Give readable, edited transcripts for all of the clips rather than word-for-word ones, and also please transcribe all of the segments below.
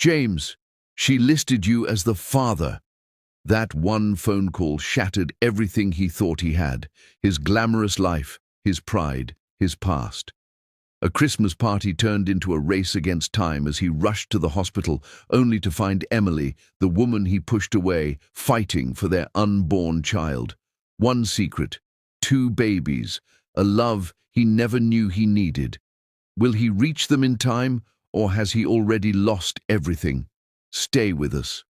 James, she listed you as the father. That one phone call shattered everything he thought he had, his glamorous life, his pride, his past. A Christmas party turned into a race against time as he rushed to the hospital, only to find Emily, the woman he pushed away, fighting for their unborn child. One secret, two babies, a love he never knew he needed. Will he reach them in time, or has he already lost everything? Stay with us.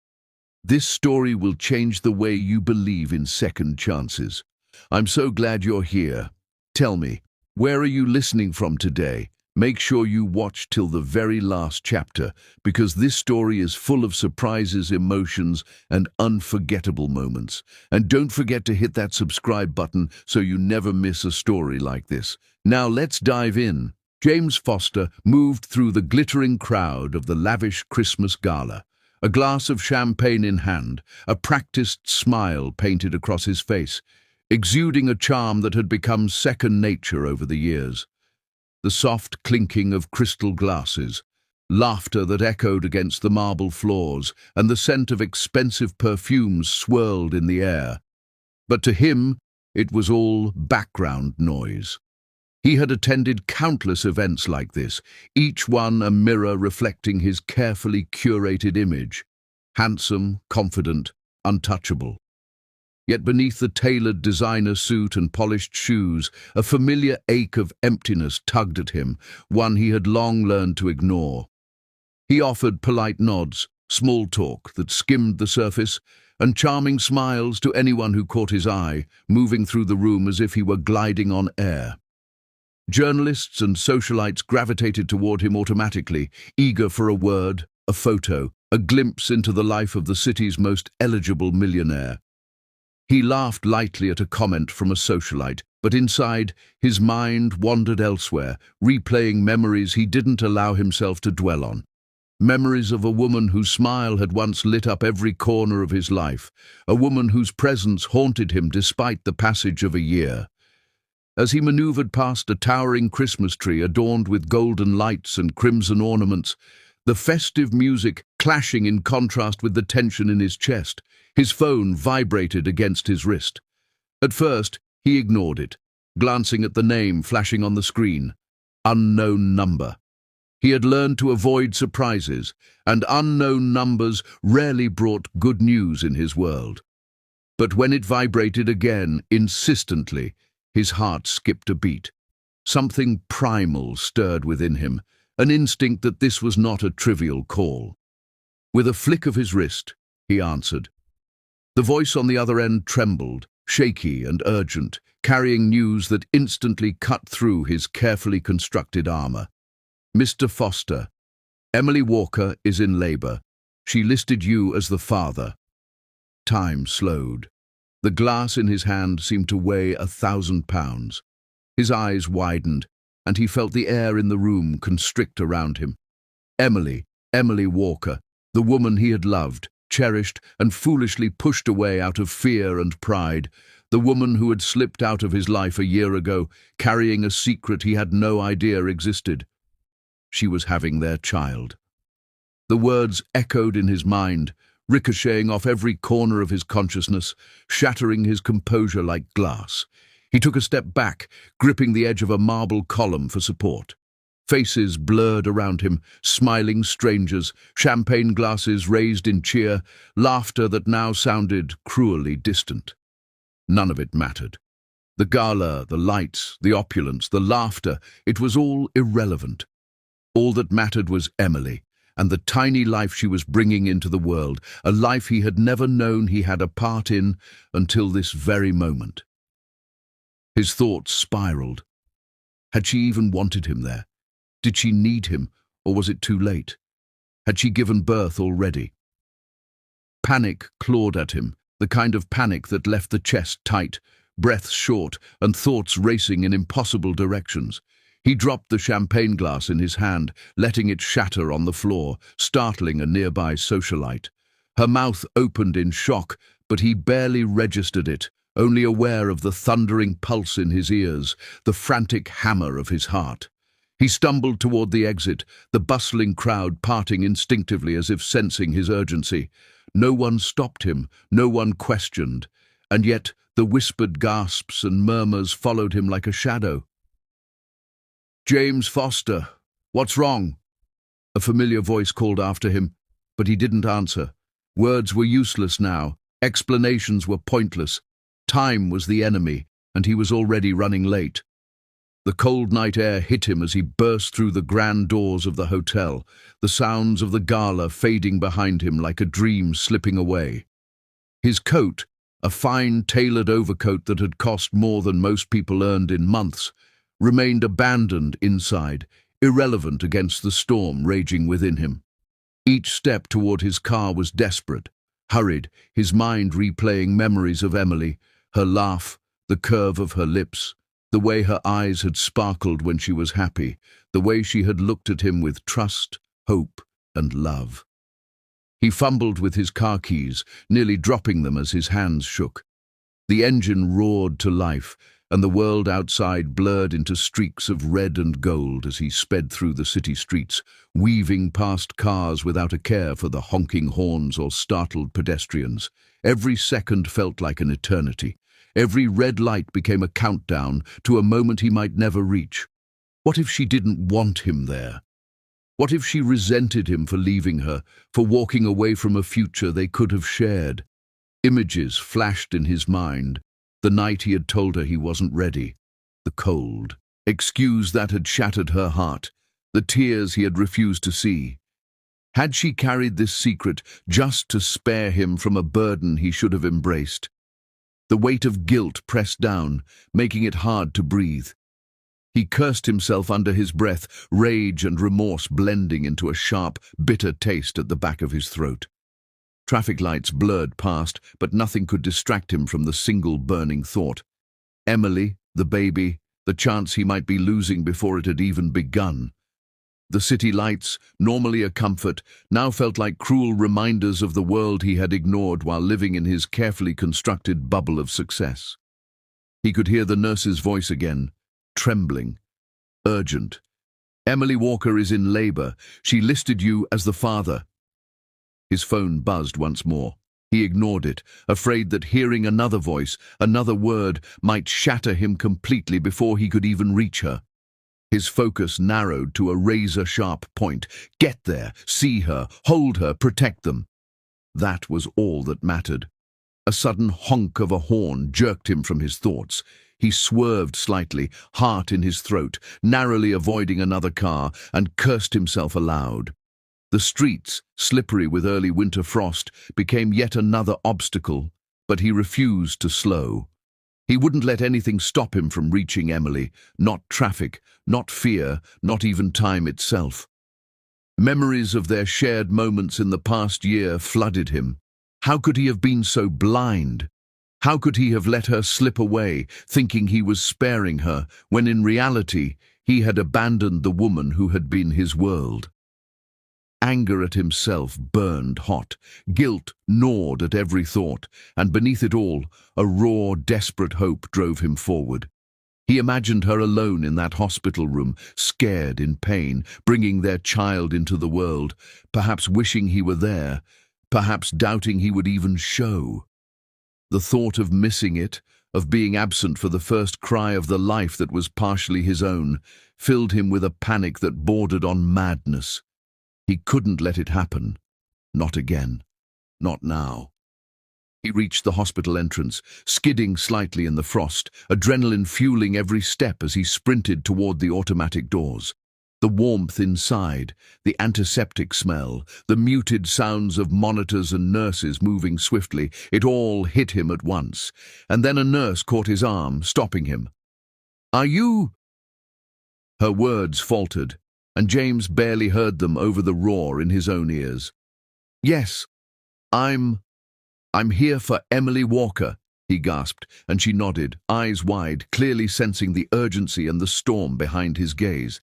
This story will change the way you believe in second chances. I'm so glad you're here. Tell me, where are you listening from today? Make sure you watch till the very last chapter, because this story is full of surprises, emotions, and unforgettable moments. And don't forget to hit that subscribe button so you never miss a story like this. Now let's dive in. James Foster moved through the glittering crowd of the lavish Christmas gala. A glass of champagne in hand, a practiced smile painted across his face, exuding a charm that had become second nature over the years. The soft clinking of crystal glasses, laughter that echoed against the marble floors, and the scent of expensive perfumes swirled in the air. But to him, it was all background noise. He had attended countless events like this, each one a mirror reflecting his carefully curated image. Handsome, confident, untouchable. Yet beneath the tailored designer suit and polished shoes, a familiar ache of emptiness tugged at him, one he had long learned to ignore. He offered polite nods, small talk that skimmed the surface, and charming smiles to anyone who caught his eye, moving through the room as if he were gliding on air. Journalists and socialites gravitated toward him automatically, eager for a word, a photo, a glimpse into the life of the city's most eligible millionaire. He laughed lightly at a comment from a socialite, but inside, his mind wandered elsewhere, replaying memories he didn't allow himself to dwell on. Memories of a woman whose smile had once lit up every corner of his life, a woman whose presence haunted him despite the passage of a year. As he maneuvered past a towering Christmas tree adorned with golden lights and crimson ornaments, the festive music clashing in contrast with the tension in his chest, his phone vibrated against his wrist. At first, he ignored it, glancing at the name flashing on the screen. Unknown number. He had learned to avoid surprises, and unknown numbers rarely brought good news in his world. But when it vibrated again, insistently, his heart skipped a beat. Something primal stirred within him, an instinct that this was not a trivial call. With a flick of his wrist, he answered. The voice on the other end trembled, shaky and urgent, carrying news that instantly cut through his carefully constructed armor. Mr. Foster, Emily Walker is in labor. She listed you as the father. Time slowed. The glass in his hand seemed to weigh 1,000 pounds. His eyes widened, and he felt the air in the room constrict around him. Emily Walker, the woman he had loved, cherished, and foolishly pushed away out of fear and pride, the woman who had slipped out of his life a year ago, carrying a secret he had no idea existed. She was having their child. The words echoed in his mind, ricocheting off every corner of his consciousness, shattering his composure like glass. He took a step back, gripping the edge of a marble column for support. Faces blurred around him, smiling strangers, champagne glasses raised in cheer, laughter that now sounded cruelly distant. None of it mattered. The gala, the lights, the opulence, the laughter, it was all irrelevant. All that mattered was Emily, and the tiny life she was bringing into the world, a life he had never known he had a part in until this very moment. His thoughts spiraled. Had she even wanted him there? Did she need him, or was it too late? Had she given birth already? Panic clawed at him, the kind of panic that left the chest tight, breaths short, and thoughts racing in impossible directions. He dropped the champagne glass in his hand, letting it shatter on the floor, startling a nearby socialite. Her mouth opened in shock, but he barely registered it, only aware of the thundering pulse in his ears, the frantic hammer of his heart. He stumbled toward the exit, the bustling crowd parting instinctively as if sensing his urgency. No one stopped him, no one questioned, and yet the whispered gasps and murmurs followed him like a shadow. "James Foster, what's wrong?" A familiar voice called after him, but he didn't answer. Words were useless now, explanations were pointless. Time was the enemy, and he was already running late. The cold night air hit him as he burst through the grand doors of the hotel, the sounds of the gala fading behind him like a dream slipping away. His coat, a fine tailored overcoat that had cost more than most people earned in months, remained abandoned inside, irrelevant against the storm raging within him. Each step toward his car was desperate, hurried, his mind replaying memories of Emily, her laugh, the curve of her lips, the way her eyes had sparkled when she was happy, the way she had looked at him with trust, hope, and love. He fumbled with his car keys, nearly dropping them as his hands shook. The engine roared to life, and the world outside blurred into streaks of red and gold as he sped through the city streets, weaving past cars without a care for the honking horns or startled pedestrians. Every second felt like an eternity. Every red light became a countdown to a moment he might never reach. What if she didn't want him there? What if she resented him for leaving her, for walking away from a future they could have shared? Images flashed in his mind. The night he had told her he wasn't ready. The cold. Excuse that had shattered her heart. The tears he had refused to see. Had she carried this secret just to spare him from a burden he should have embraced? The weight of guilt pressed down, making it hard to breathe. He cursed himself under his breath, rage and remorse blending into a sharp, bitter taste at the back of his throat. Traffic lights blurred past, but nothing could distract him from the single burning thought. Emily, the baby, the chance he might be losing before it had even begun. The city lights, normally a comfort, now felt like cruel reminders of the world he had ignored while living in his carefully constructed bubble of success. He could hear the nurse's voice again, trembling, urgent. "Emily Walker is in labor. She listed you as the father." His phone buzzed once more. He ignored it, afraid that hearing another voice, another word, might shatter him completely before he could even reach her. His focus narrowed to a razor-sharp point. Get there, see her, hold her, protect them. That was all that mattered. A sudden honk of a horn jerked him from his thoughts. He swerved slightly, heart in his throat, narrowly avoiding another car, and cursed himself aloud. The streets, slippery with early winter frost, became yet another obstacle, but he refused to slow. He wouldn't let anything stop him from reaching Emily, not traffic, not fear, not even time itself. Memories of their shared moments in the past year flooded him. How could he have been so blind? How could he have let her slip away, thinking he was sparing her, when in reality he had abandoned the woman who had been his world? Anger at himself burned hot. Guilt gnawed at every thought, and beneath it all, a raw, desperate hope drove him forward. He imagined her alone in that hospital room, scared, in pain, bringing their child into the world, perhaps wishing he were there, perhaps doubting he would even show. The thought of missing it, of being absent for the first cry of the life that was partially his own, filled him with a panic that bordered on madness. He couldn't let it happen. Not again. Not now. He reached the hospital entrance, skidding slightly in the frost, adrenaline fueling every step as he sprinted toward the automatic doors. The warmth inside, the antiseptic smell, the muted sounds of monitors and nurses moving swiftly, it all hit him at once. And then a nurse caught his arm, stopping him. "Are you—" Her words faltered, and James barely heard them over the roar in his own ears. "Yes, I'm here for Emily Walker," he gasped, and she nodded, eyes wide, clearly sensing the urgency and the storm behind his gaze.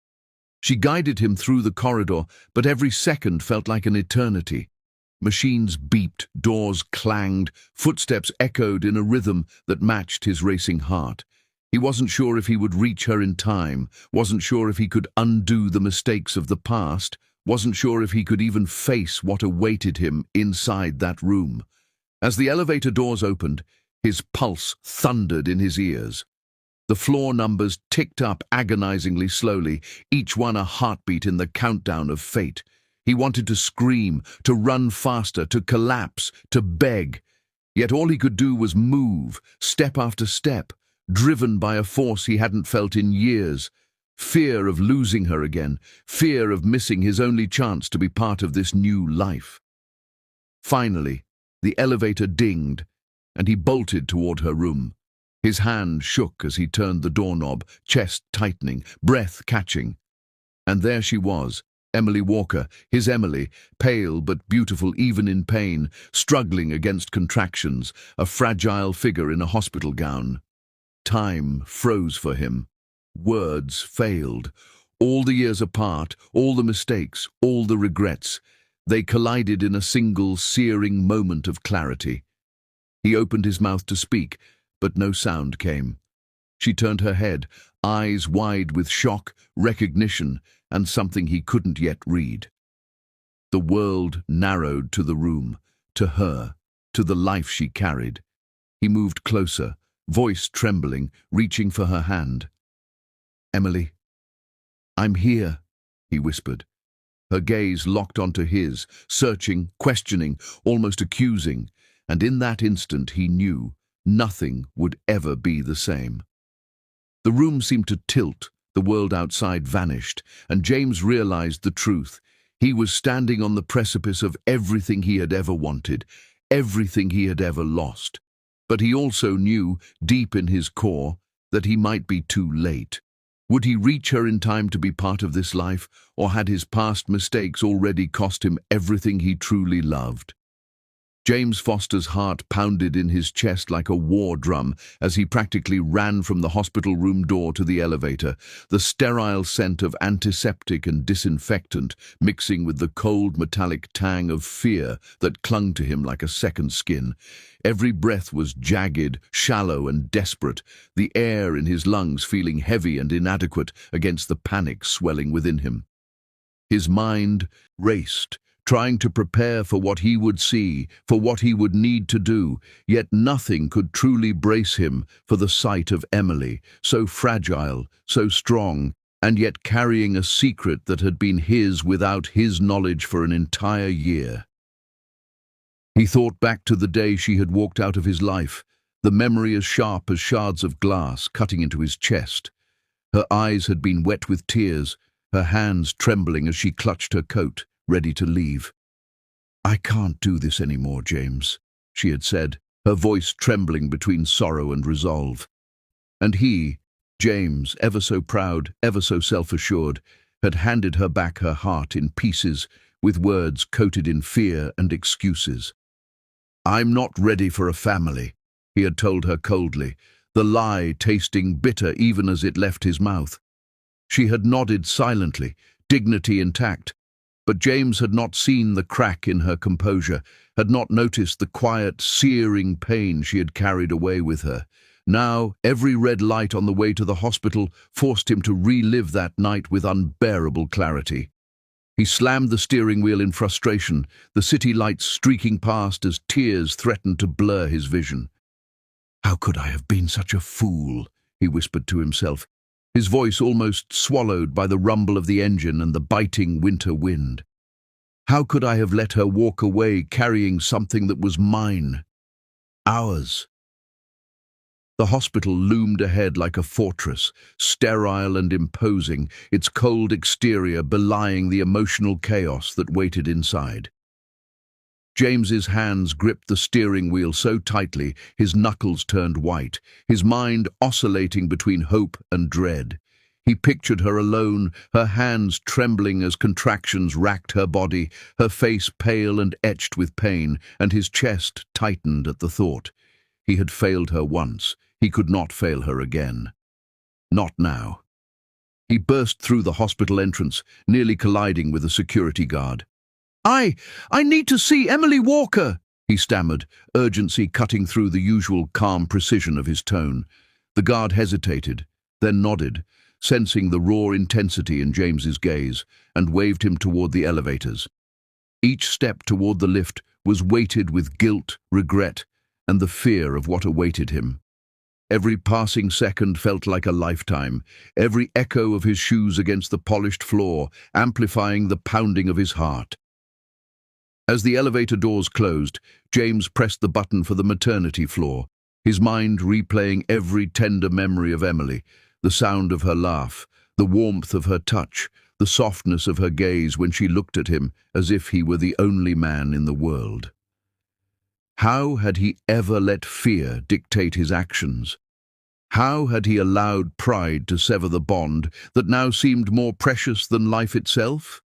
She guided him through the corridor, but every second felt like an eternity. Machines beeped, doors clanged, footsteps echoed in a rhythm that matched his racing heart. He wasn't sure if he would reach her in time, wasn't sure if he could undo the mistakes of the past, wasn't sure if he could even face what awaited him inside that room. As the elevator doors opened, his pulse thundered in his ears. The floor numbers ticked up agonizingly slowly, each one a heartbeat in the countdown of fate. He wanted to scream, to run faster, to collapse, to beg. Yet all he could do was move, step after step, driven by a force he hadn't felt in years. Fear of losing her again, fear of missing his only chance to be part of this new life. Finally, the elevator dinged, and he bolted toward her room. His hand shook as he turned the doorknob, chest tightening, breath catching. And there she was, Emily Walker, his Emily, pale but beautiful even in pain, struggling against contractions, a fragile figure in a hospital gown. Time froze for him. Words failed. All the years apart, all the mistakes, all the regrets, they collided in a single searing moment of clarity. He opened his mouth to speak, but no sound came. She turned her head, eyes wide with shock, recognition, and something he couldn't yet read. The world narrowed to the room, to her, to the life she carried. He moved closer, voice trembling, reaching for her hand. "Emily, I'm here," he whispered. Her gaze locked onto his, searching, questioning, almost accusing, and in that instant he knew nothing would ever be the same. The room seemed to tilt, the world outside vanished, and James realized the truth. He was standing on the precipice of everything he had ever wanted, everything he had ever lost. But he also knew, deep in his core, that he might be too late. Would he reach her in time to be part of this life, or had his past mistakes already cost him everything he truly loved? James Foster's heart pounded in his chest like a war drum as he practically ran from the hospital room door to the elevator, the sterile scent of antiseptic and disinfectant mixing with the cold metallic tang of fear that clung to him like a second skin. Every breath was jagged, shallow and desperate, the air in his lungs feeling heavy and inadequate against the panic swelling within him. His mind raced, trying to prepare for what he would see, for what he would need to do, yet nothing could truly brace him for the sight of Emily, so fragile, so strong, and yet carrying a secret that had been his without his knowledge for an entire year. He thought back to the day she had walked out of his life, the memory as sharp as shards of glass cutting into his chest. Her eyes had been wet with tears, her hands trembling as she clutched her coat, ready to leave. "I can't do this anymore, James," she had said, her voice trembling between sorrow and resolve. And he, James, ever so proud, ever so self-assured, had handed her back her heart in pieces, with words coated in fear and excuses. "I'm not ready for a family," he had told her coldly, the lie tasting bitter even as it left his mouth. She had nodded silently, dignity intact, but James had not seen the crack in her composure, had not noticed the quiet, searing pain she had carried away with her. Now, every red light on the way to the hospital forced him to relive that night with unbearable clarity. He slammed the steering wheel in frustration, the city lights streaking past as tears threatened to blur his vision. "How could I have been such a fool?" he whispered to himself, his voice almost swallowed by the rumble of the engine and the biting winter wind. "How could I have let her walk away carrying something that was mine? Ours?" The hospital loomed ahead like a fortress, sterile and imposing, its cold exterior belying the emotional chaos that waited inside. James's hands gripped the steering wheel so tightly his knuckles turned white, his mind oscillating between hope and dread. He pictured her alone, her hands trembling as contractions racked her body, her face pale and etched with pain, and his chest tightened at the thought. He had failed her once. He could not fail her again. Not now. He burst through the hospital entrance, nearly colliding with a security guard. I need to see Emily Walker," he stammered, urgency cutting through the usual calm precision of his tone. The guard hesitated, then nodded, sensing the raw intensity in James's gaze, and waved him toward the elevators. Each step toward the lift was weighted with guilt, regret, and the fear of what awaited him. Every passing second felt like a lifetime, every echo of his shoes against the polished floor amplifying the pounding of his heart. As the elevator doors closed, James pressed the button for the maternity floor, his mind replaying every tender memory of Emily, the sound of her laugh, the warmth of her touch, the softness of her gaze when she looked at him as if he were the only man in the world. How had he ever let fear dictate his actions? How had he allowed pride to sever the bond that now seemed more precious than life itself?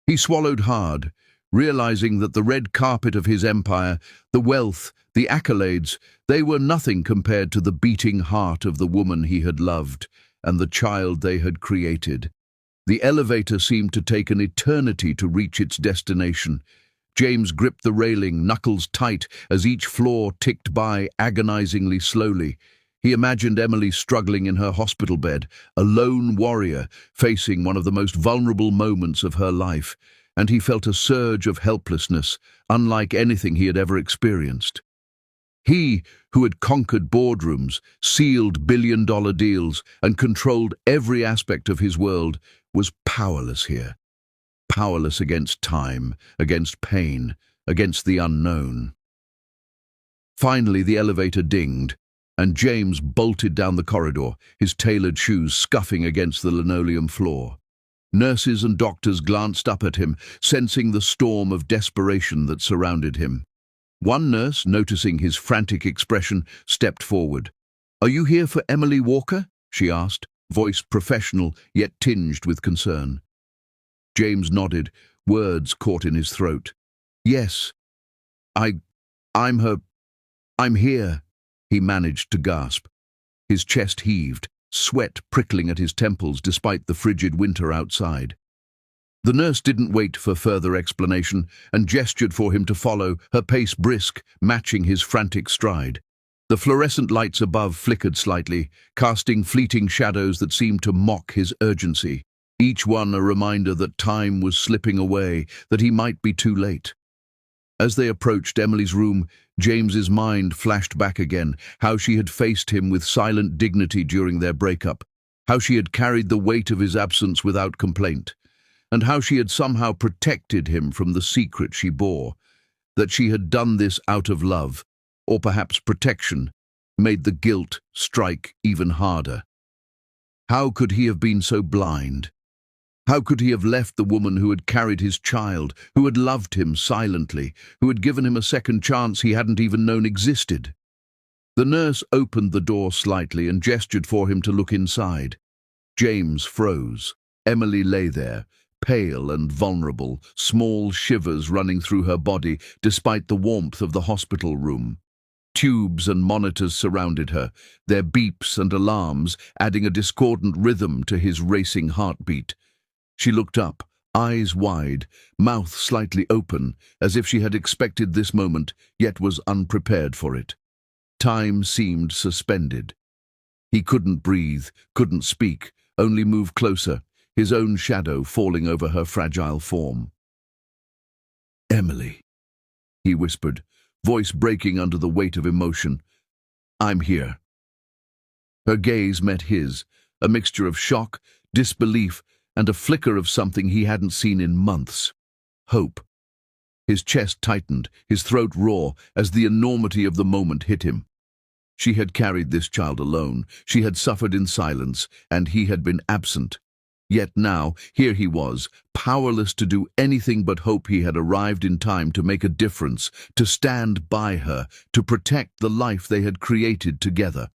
He swallowed hard, realizing that the red carpet of his empire, the wealth, the accolades, they were nothing compared to the beating heart of the woman he had loved and the child they had created. The elevator seemed to take an eternity to reach its destination. James gripped the railing, knuckles tight, as each floor ticked by agonizingly slowly. He imagined Emily struggling in her hospital bed, a lone warrior facing one of the most vulnerable moments of her life, and he felt a surge of helplessness, unlike anything he had ever experienced. He, who had conquered boardrooms, sealed billion-dollar deals, and controlled every aspect of his world, was powerless here. Powerless against time, against pain, against the unknown. Finally, the elevator dinged, and James bolted down the corridor, his tailored shoes scuffing against the linoleum floor. Nurses and doctors glanced up at him, sensing the storm of desperation that surrounded him. One nurse, noticing his frantic expression, stepped forward. "Are you here for Emily Walker?" she asked, voice professional yet tinged with concern. James nodded, words caught in his throat. "Yes, I'm her. I'm here," he managed to gasp. His chest heaved, sweat prickling at his temples despite the frigid winter outside. The nurse didn't wait for further explanation and gestured for him to follow, her pace brisk, matching his frantic stride. The fluorescent lights above flickered slightly, casting fleeting shadows that seemed to mock his urgency, each one a reminder that time was slipping away, that he might be too late. As they approached Emily's room, James's mind flashed back again, how she had faced him with silent dignity during their breakup, how she had carried the weight of his absence without complaint, and how she had somehow protected him from the secret she bore. That she had done this out of love, or perhaps protection, made the guilt strike even harder. How could he have been so blind? How could he have left the woman who had carried his child, who had loved him silently, who had given him a second chance he hadn't even known existed? The nurse opened the door slightly and gestured for him to look inside. James froze. Emily lay there, pale and vulnerable, small shivers running through her body despite the warmth of the hospital room. Tubes and monitors surrounded her, their beeps and alarms adding a discordant rhythm to his racing heartbeat. She looked up, eyes wide, mouth slightly open, as if she had expected this moment, yet was unprepared for it. Time seemed suspended. He couldn't breathe, couldn't speak, only move closer, his own shadow falling over her fragile form. "Emily," he whispered, voice breaking under the weight of emotion. "I'm here." Her gaze met his, a mixture of shock, disbelief, and a flicker of something he hadn't seen in months. Hope. His chest tightened, his throat raw, as the enormity of the moment hit him. She had carried this child alone, she had suffered in silence, and he had been absent. Yet now, here he was, powerless to do anything but hope he had arrived in time to make a difference, to stand by her, to protect the life they had created together.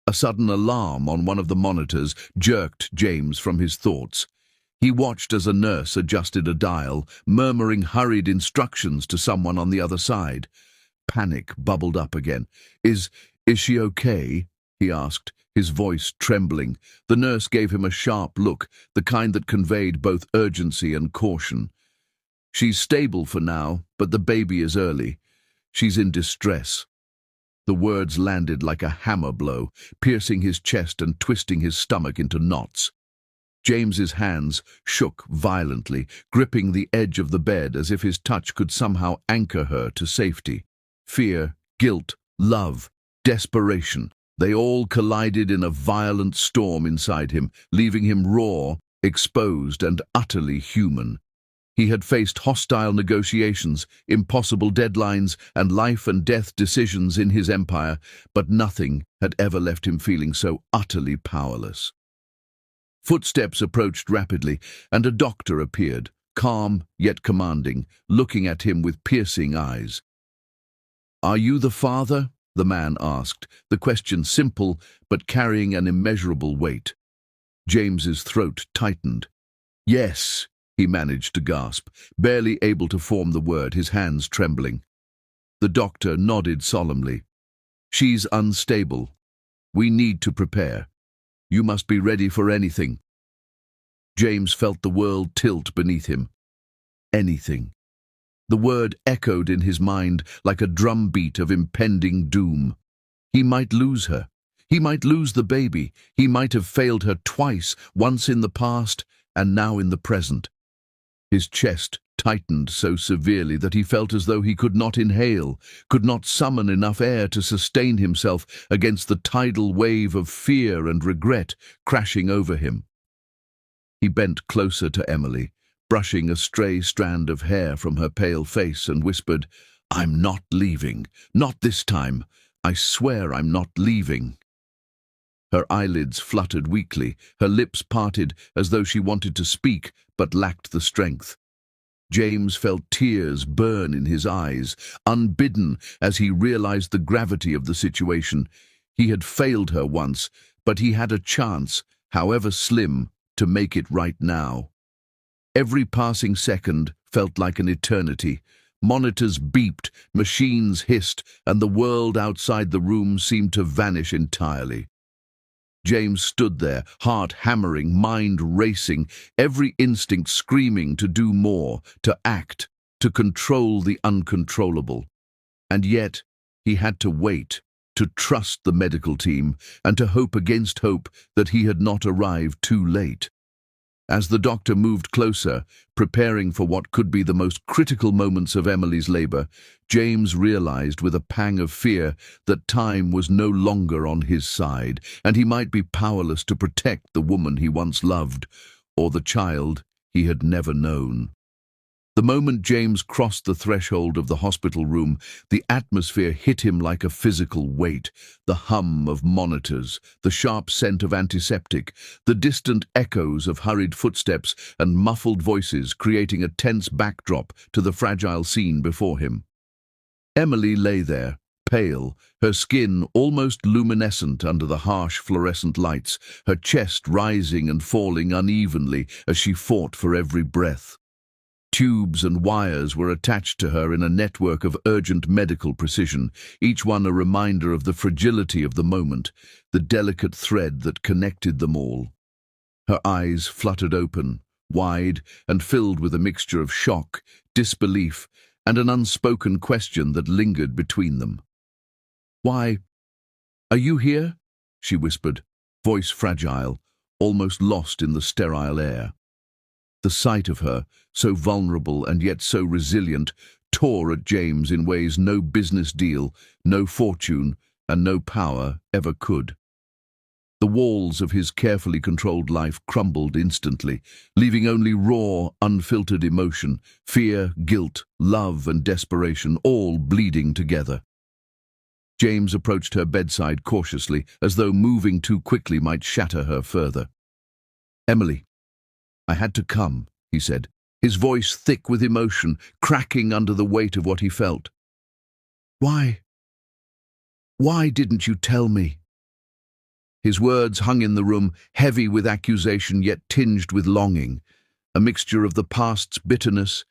A sudden alarm on one of the monitors jerked James from his thoughts. He watched as a nurse adjusted a dial, murmuring hurried instructions to someone on the other side. Panic bubbled up again. Is she okay?" he asked, his voice trembling. The nurse gave him a sharp look, the kind that conveyed both urgency and caution. "She's stable for now, but the baby is early. She's in distress." The words landed like a hammer blow, piercing his chest and twisting his stomach into knots. James's hands shook violently, gripping the edge of the bed as if his touch could somehow anchor her to safety. Fear, guilt, love, desperation. They all collided in a violent storm inside him, leaving him raw, exposed, and utterly human. He had faced hostile negotiations, impossible deadlines, and life-and-death decisions in his empire, but nothing had ever left him feeling so utterly powerless. Footsteps approached rapidly, and a doctor appeared, calm yet commanding, looking at him with piercing eyes. "Are you the father?" the man asked, the question simple but carrying an immeasurable weight. James's throat tightened. "Yes," he managed to gasp, barely able to form the word, his hands trembling. The doctor nodded solemnly. "She's unstable. We need to prepare. You must be ready for anything." James felt the world tilt beneath him. Anything. The word echoed in his mind like a drumbeat of impending doom. He might lose her. He might lose the baby. He might have failed her twice, once in the past and now in the present. His chest tightened so severely that he felt as though he could not inhale, could not summon enough air to sustain himself against the tidal wave of fear and regret crashing over him. He bent closer to Emily, brushing a stray strand of hair from her pale face, and whispered, "I'm not leaving. Not this time. I swear I'm not leaving." Her eyelids fluttered weakly, her lips parted as though she wanted to speak but lacked the strength. James felt tears burn in his eyes, unbidden as he realized the gravity of the situation. He had failed her once, but he had a chance, however slim, to make it right now. Every passing second felt like an eternity. Monitors beeped, machines hissed, and the world outside the room seemed to vanish entirely. James stood there, heart hammering, mind racing, every instinct screaming to do more, to act, to control the uncontrollable. And yet, he had to wait, to trust the medical team, and to hope against hope that he had not arrived too late. As the doctor moved closer, preparing for what could be the most critical moments of Emily's labor, James realized with a pang of fear that time was no longer on his side, and he might be powerless to protect the woman he once loved, or the child he had never known. The moment James crossed the threshold of the hospital room, the atmosphere hit him like a physical weight. The hum of monitors, the sharp scent of antiseptic, the distant echoes of hurried footsteps and muffled voices creating a tense backdrop to the fragile scene before him. Emily lay there, pale, her skin almost luminescent under the harsh fluorescent lights, her chest rising and falling unevenly as she fought for every breath. Tubes and wires were attached to her in a network of urgent medical precision, each one a reminder of the fragility of the moment, the delicate thread that connected them all. Her eyes fluttered open, wide, and filled with a mixture of shock, disbelief, and an unspoken question that lingered between them. "Why, are you here?" she whispered, voice fragile, almost lost in the sterile air. The sight of her, so vulnerable and yet so resilient, tore at James in ways no business deal, no fortune, and no power ever could. The walls of his carefully controlled life crumbled instantly, leaving only raw, unfiltered emotion, fear, guilt, love, and desperation, all bleeding together. James approached her bedside cautiously, as though moving too quickly might shatter her further. "Emily, I had to come," he said, his voice thick with emotion, cracking under the weight of what he felt. Why didn't you tell me?" His words hung in the room, heavy with accusation yet tinged with longing, a mixture of the past's bitterness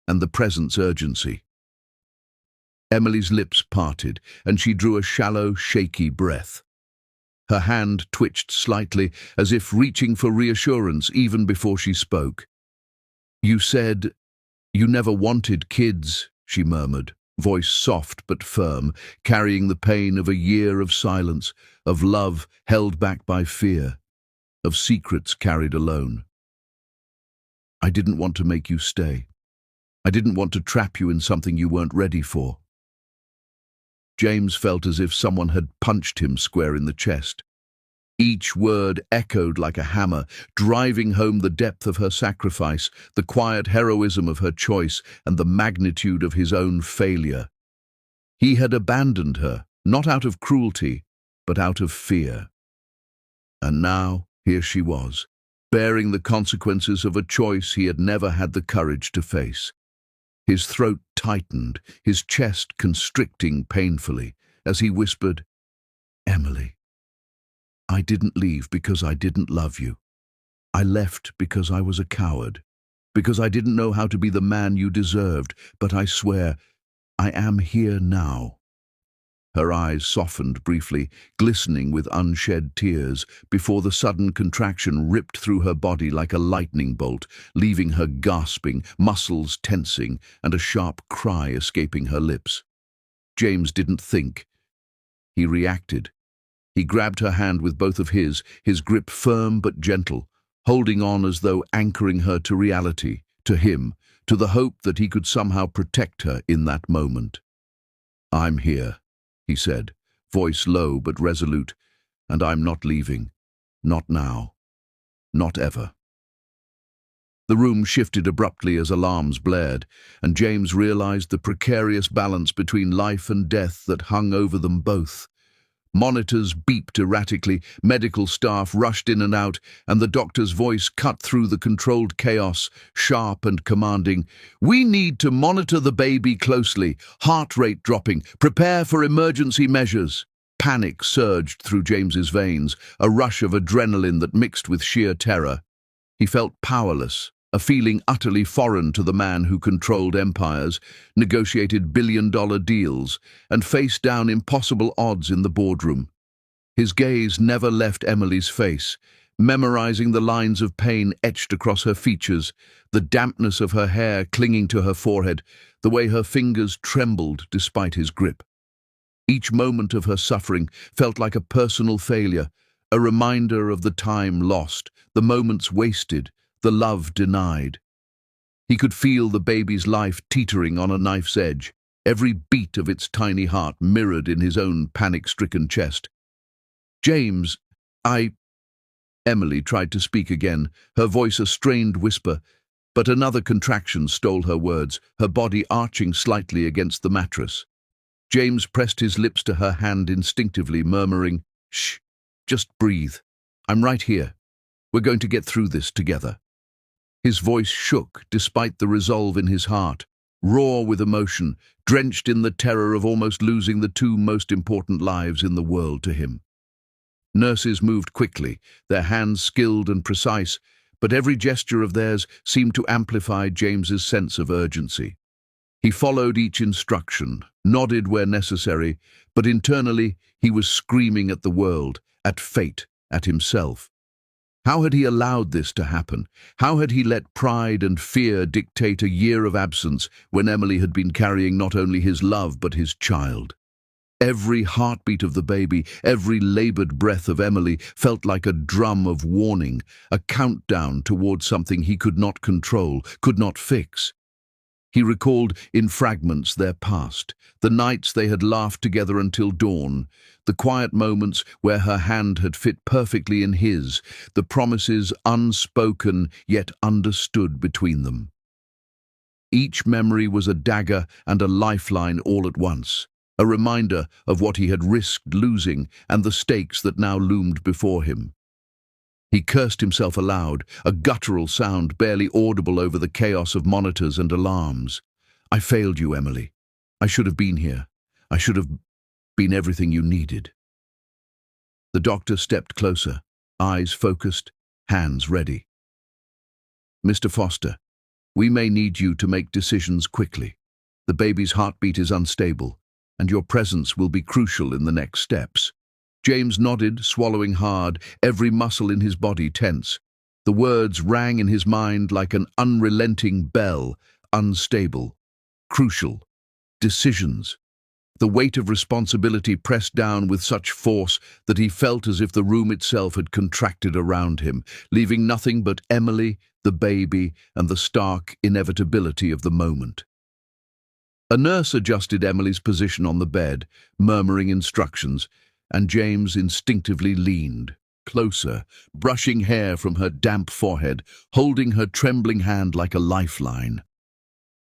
and the present's urgency. Emily's lips parted, and she drew a shallow, shaky breath. Her hand twitched slightly, as if reaching for reassurance even before she spoke. "You said you never wanted kids," she murmured, voice soft but firm, carrying the pain of a year of silence, of love held back by fear, of secrets carried alone. I didn't want to make you stay. I didn't want to trap you in something you weren't ready for. James felt as if someone had punched him square in the chest. Each word echoed like a hammer, driving home the depth of her sacrifice, the quiet heroism of her choice, and the magnitude of his own failure. He had abandoned her, not out of cruelty, but out of fear. And now, here she was, bearing the consequences of a choice he had never had the courage to face. His throat tightened, his chest constricting painfully, as he whispered, "Emily, I didn't leave because I didn't love you. I left because I was a coward, because I didn't know how to be the man you deserved, but I swear, I am here now." Her eyes softened briefly, glistening with unshed tears, before the sudden contraction ripped through her body like a lightning bolt, leaving her gasping, muscles tensing, and a sharp cry escaping her lips. James didn't think. He reacted. He grabbed her hand with both of his grip firm but gentle, holding on as though anchoring her to reality, to him, to the hope that he could somehow protect her in that moment. "I'm here," he said, voice low but resolute, "and I'm not leaving. Not now. Not ever." The room shifted abruptly as alarms blared, and James realized the precarious balance between life and death that hung over them both. Monitors beeped erratically, medical staff rushed in and out, and the doctor's voice cut through the controlled chaos, sharp and commanding. "We need to monitor the baby closely, heart rate dropping, prepare for emergency measures." Panic surged through James's veins, a rush of adrenaline that mixed with sheer terror. He felt powerless, a feeling utterly foreign to the man who controlled empires, negotiated billion-dollar deals, and faced down impossible odds in the boardroom. His gaze never left Emily's face, memorizing the lines of pain etched across her features, the dampness of her hair clinging to her forehead, the way her fingers trembled despite his grip. Each moment of her suffering felt like a personal failure, a reminder of the time lost, the moments wasted, the love denied. He could feel the baby's life teetering on a knife's edge, every beat of its tiny heart mirrored in his own panic-stricken chest. "James, Emily tried to speak again, her voice a strained whisper, but another contraction stole her words, her body arching slightly against the mattress. James pressed his lips to her hand instinctively, murmuring, "Shh, just breathe. I'm right here. We're going to get through this together." His voice shook despite the resolve in his heart, raw with emotion, drenched in the terror of almost losing the two most important lives in the world to him. Nurses moved quickly, their hands skilled and precise, but every gesture of theirs seemed to amplify James's sense of urgency. He followed each instruction, nodded where necessary, but internally he was screaming at the world, at fate, at himself. How had he allowed this to happen? How had he let pride and fear dictate a year of absence when Emily had been carrying not only his love but his child? Every heartbeat of the baby, every labored breath of Emily felt like a drum of warning, a countdown towards something he could not control, could not fix. He recalled in fragments their past, the nights they had laughed together until dawn, the quiet moments where her hand had fit perfectly in his, the promises unspoken yet understood between them. Each memory was a dagger and a lifeline all at once, a reminder of what he had risked losing and the stakes that now loomed before him. He cursed himself aloud, a guttural sound barely audible over the chaos of monitors and alarms. "I failed you, Emily. I should have been here. I should have been everything you needed." The doctor stepped closer, eyes focused, hands ready. "Mr. Foster, we may need you to make decisions quickly. The baby's heartbeat is unstable, and your presence will be crucial in the next steps." James nodded, swallowing hard, every muscle in his body tense. The words rang in his mind like an unrelenting bell, unstable, crucial. decisions. The weight of responsibility pressed down with such force that he felt as if the room itself had contracted around him, leaving nothing but Emily, the baby, and the stark inevitability of the moment. A nurse adjusted Emily's position on the bed, murmuring instructions, and James instinctively leaned closer, brushing hair from her damp forehead, holding her trembling hand like a lifeline.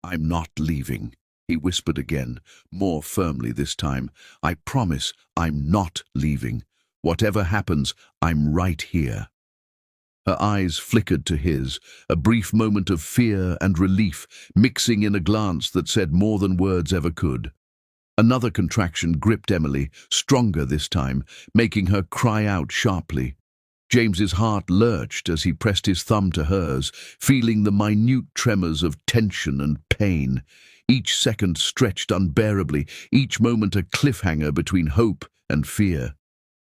"I'm not leaving," he whispered again, more firmly this time. "I promise I'm not leaving. Whatever happens, I'm right here." Her eyes flickered to his, a brief moment of fear and relief, mixing in a glance that said more than words ever could. Another contraction gripped Emily, stronger this time, making her cry out sharply. James's heart lurched as he pressed his thumb to hers, feeling the minute tremors of tension and pain. Each second stretched unbearably, each moment a cliffhanger between hope and fear.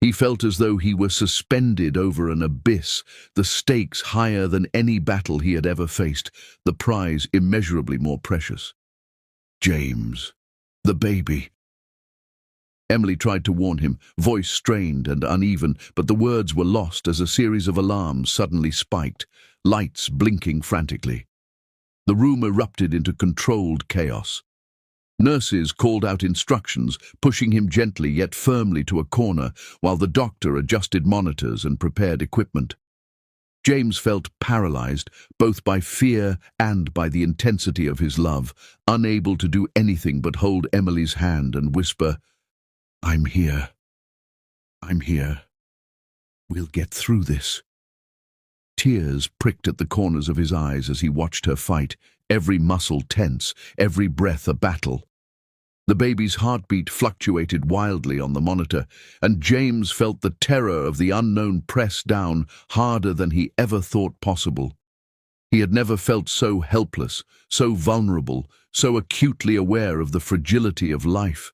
He felt as though he were suspended over an abyss, the stakes higher than any battle he had ever faced, the prize immeasurably more precious. "James, the baby." Emily tried to warn him, voice strained and uneven, but the words were lost as a series of alarms suddenly spiked, lights blinking frantically. The room erupted into controlled chaos. Nurses called out instructions, pushing him gently yet firmly to a corner, while the doctor adjusted monitors and prepared equipment. James felt paralyzed, both by fear and by the intensity of his love, unable to do anything but hold Emily's hand and whisper, "I'm here. I'm here. We'll get through this." Tears pricked at the corners of his eyes as he watched her fight, every muscle tense, every breath a battle. The baby's heartbeat fluctuated wildly on the monitor, and James felt the terror of the unknown press down harder than he ever thought possible. He had never felt so helpless, so vulnerable, so acutely aware of the fragility of life.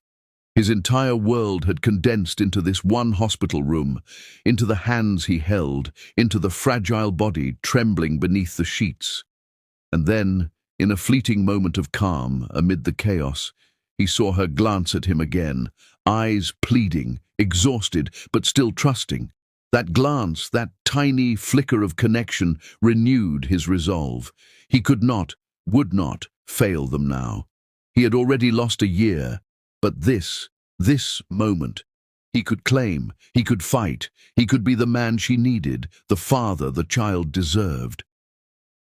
His entire world had condensed into this one hospital room, into the hands he held, into the fragile body trembling beneath the sheets. And then, in a fleeting moment of calm amid the chaos, he saw her glance at him again, eyes pleading, exhausted, but still trusting. That glance, that tiny flicker of connection, renewed his resolve. He could not, would not, fail them now. He had already lost a year, but this moment, he could claim, he could fight, he could be the man she needed, the father the child deserved.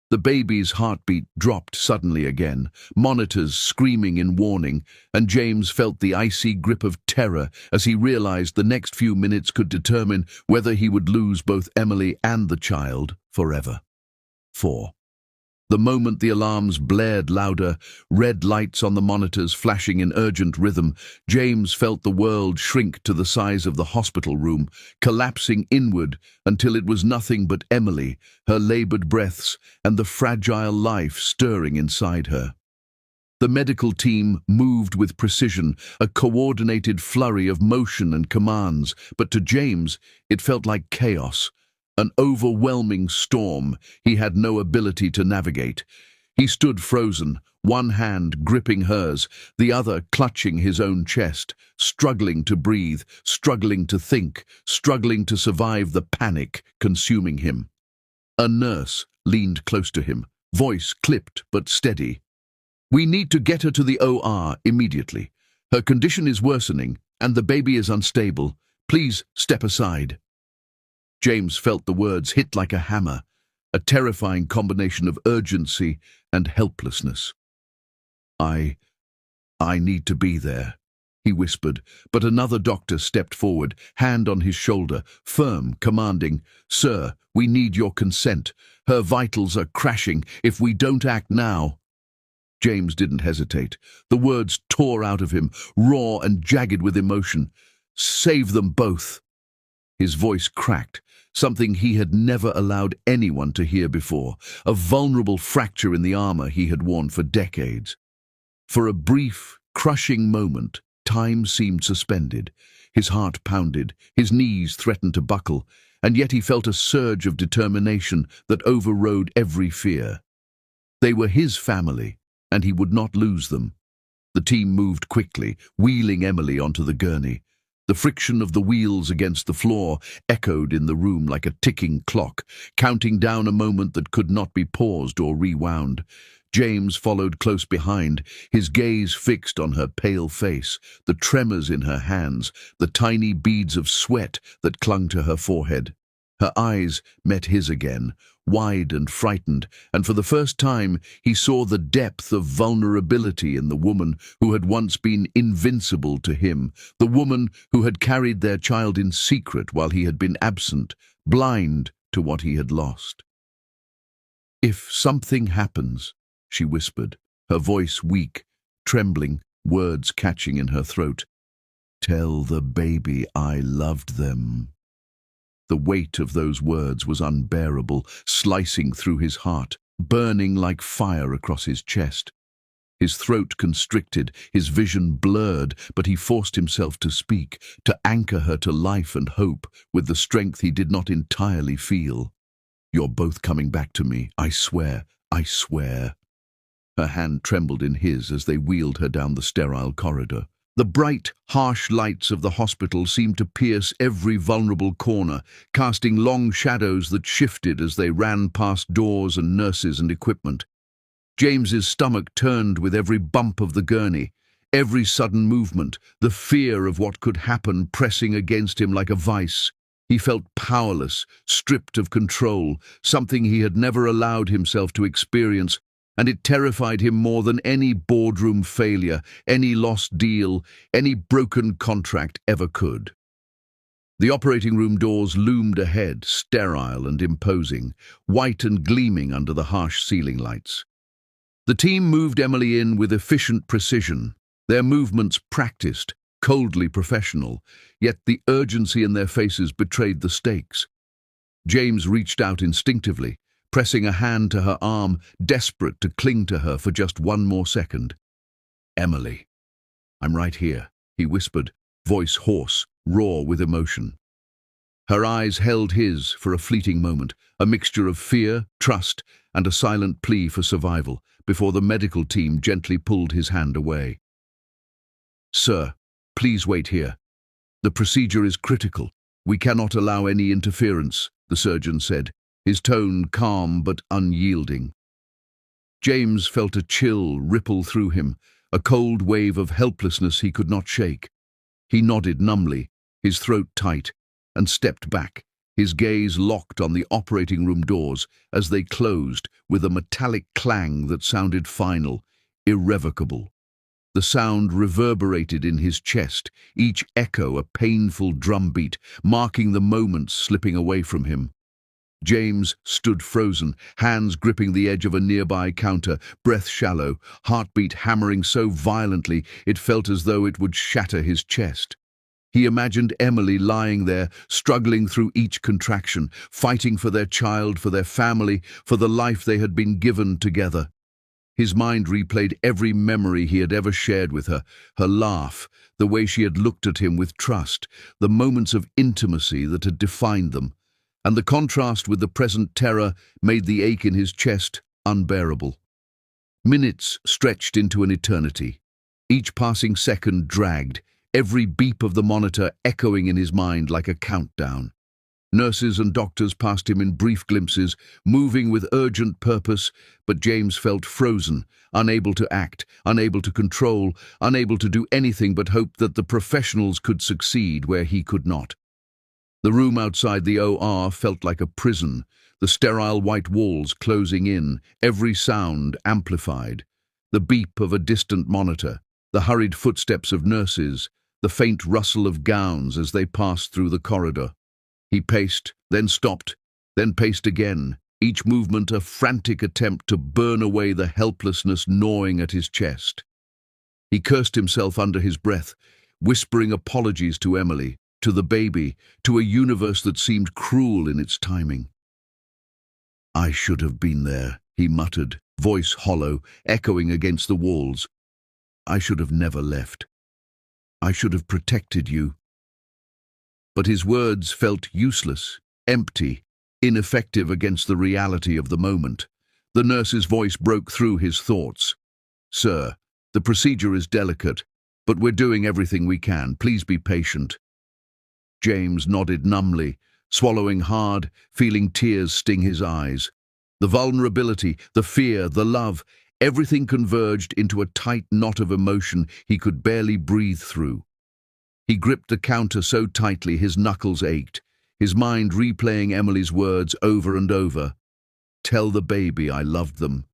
The baby's heartbeat dropped suddenly again, monitors screaming in warning, and James felt the icy grip of terror as he realized the next few minutes could determine whether he would lose both Emily and the child forever. 4. The moment the alarms blared louder, red lights on the monitors flashing in urgent rhythm, James felt the world shrink to the size of the hospital room, collapsing inward until it was nothing but Emily, her labored breaths, and the fragile life stirring inside her. The medical team moved with precision, a coordinated flurry of motion and commands, but to James it felt like chaos. An overwhelming storm he had no ability to navigate. He stood frozen, one hand gripping hers, the other clutching his own chest, struggling to breathe, struggling to think, struggling to survive the panic consuming him. A nurse leaned close to him, voice clipped but steady. "We need to get her to the OR immediately. Her condition is worsening, and the baby is unstable. Please step aside." James felt the words hit like a hammer, a terrifying combination of urgency and helplessness. I need to be there," he whispered, but another doctor stepped forward, hand on his shoulder, firm, commanding, "Sir, we need your consent. Her vitals are crashing if we don't act now." James didn't hesitate. The words tore out of him, raw and jagged with emotion. "Save them both." His voice cracked, something he had never allowed anyone to hear before, a vulnerable fracture in the armor he had worn for decades. For a brief, crushing moment, time seemed suspended. His heart pounded, his knees threatened to buckle, and yet he felt a surge of determination that overrode every fear. They were his family, and he would not lose them. The team moved quickly, wheeling Emily onto the gurney. The friction of the wheels against the floor echoed in the room like a ticking clock, counting down a moment that could not be paused or rewound. James followed close behind, his gaze fixed on her pale face, the tremors in her hands, the tiny beads of sweat that clung to her forehead. Her eyes met his again, wide and frightened, and for the first time he saw the depth of vulnerability in the woman who had once been invincible to him, the woman who had carried their child in secret while he had been absent, blind to what he had lost. "If something happens," she whispered, her voice weak, trembling, words catching in her throat, "tell the baby I loved them." The weight of those words was unbearable, slicing through his heart, burning like fire across his chest. His throat constricted, his vision blurred, but he forced himself to speak, to anchor her to life and hope with the strength he did not entirely feel. "You're both coming back to me, I swear, I swear." Her hand trembled in his as they wheeled her down the sterile corridor. The bright, harsh lights of the hospital seemed to pierce every vulnerable corner, casting long shadows that shifted as they ran past doors and nurses and equipment. James's stomach turned with every bump of the gurney, every sudden movement, the fear of what could happen pressing against him like a vice. He felt powerless, stripped of control, something he had never allowed himself to experience, and it terrified him more than any boardroom failure, any lost deal, any broken contract ever could. The operating room doors loomed ahead, sterile and imposing, white and gleaming under the harsh ceiling lights. The team moved Emily in with efficient precision, their movements practiced, coldly professional, yet the urgency in their faces betrayed the stakes. James reached out instinctively, pressing a hand to her arm, desperate to cling to her for just one more second. "Emily, I'm right here," he whispered, voice hoarse, raw with emotion. Her eyes held his for a fleeting moment, a mixture of fear, trust, and a silent plea for survival, before the medical team gently pulled his hand away. "Sir, please wait here. The procedure is critical. We cannot allow any interference," the surgeon said, his tone calm but unyielding. James felt a chill ripple through him, a cold wave of helplessness he could not shake. He nodded numbly, his throat tight, and stepped back, his gaze locked on the operating room doors as they closed with a metallic clang that sounded final, irrevocable. The sound reverberated in his chest, each echo a painful drumbeat, marking the moments slipping away from him. James stood frozen, hands gripping the edge of a nearby counter, breath shallow, heartbeat hammering so violently it felt as though it would shatter his chest. He imagined Emily lying there, struggling through each contraction, fighting for their child, for their family, for the life they had been given together. His mind replayed every memory he had ever shared with her, her laugh, the way she had looked at him with trust, the moments of intimacy that had defined them. And the contrast with the present terror made the ache in his chest unbearable. Minutes stretched into an eternity. Each passing second dragged, every beep of the monitor echoing in his mind like a countdown. Nurses and doctors passed him in brief glimpses, moving with urgent purpose, but James felt frozen, unable to act, unable to control, unable to do anything but hope that the professionals could succeed where he could not. The room outside the OR felt like a prison, the sterile white walls closing in, every sound amplified. The beep of a distant monitor, the hurried footsteps of nurses, the faint rustle of gowns as they passed through the corridor. He paced, then stopped, then paced again, each movement a frantic attempt to burn away the helplessness gnawing at his chest. He cursed himself under his breath, whispering apologies to Emily, to the baby, to a universe that seemed cruel in its timing. "I should have been there," he muttered, voice hollow, echoing against the walls. "I should have never left. I should have protected you." But his words felt useless, empty, ineffective against the reality of the moment. The nurse's voice broke through his thoughts. "Sir, The procedure is delicate, but we're doing everything we can. Please be patient." James nodded numbly, swallowing hard, feeling tears sting his eyes. The vulnerability, the fear, the love, everything converged into a tight knot of emotion he could barely breathe through. He gripped the counter so tightly his knuckles ached, his mind replaying Emily's words over and over. "Tell the baby I loved them."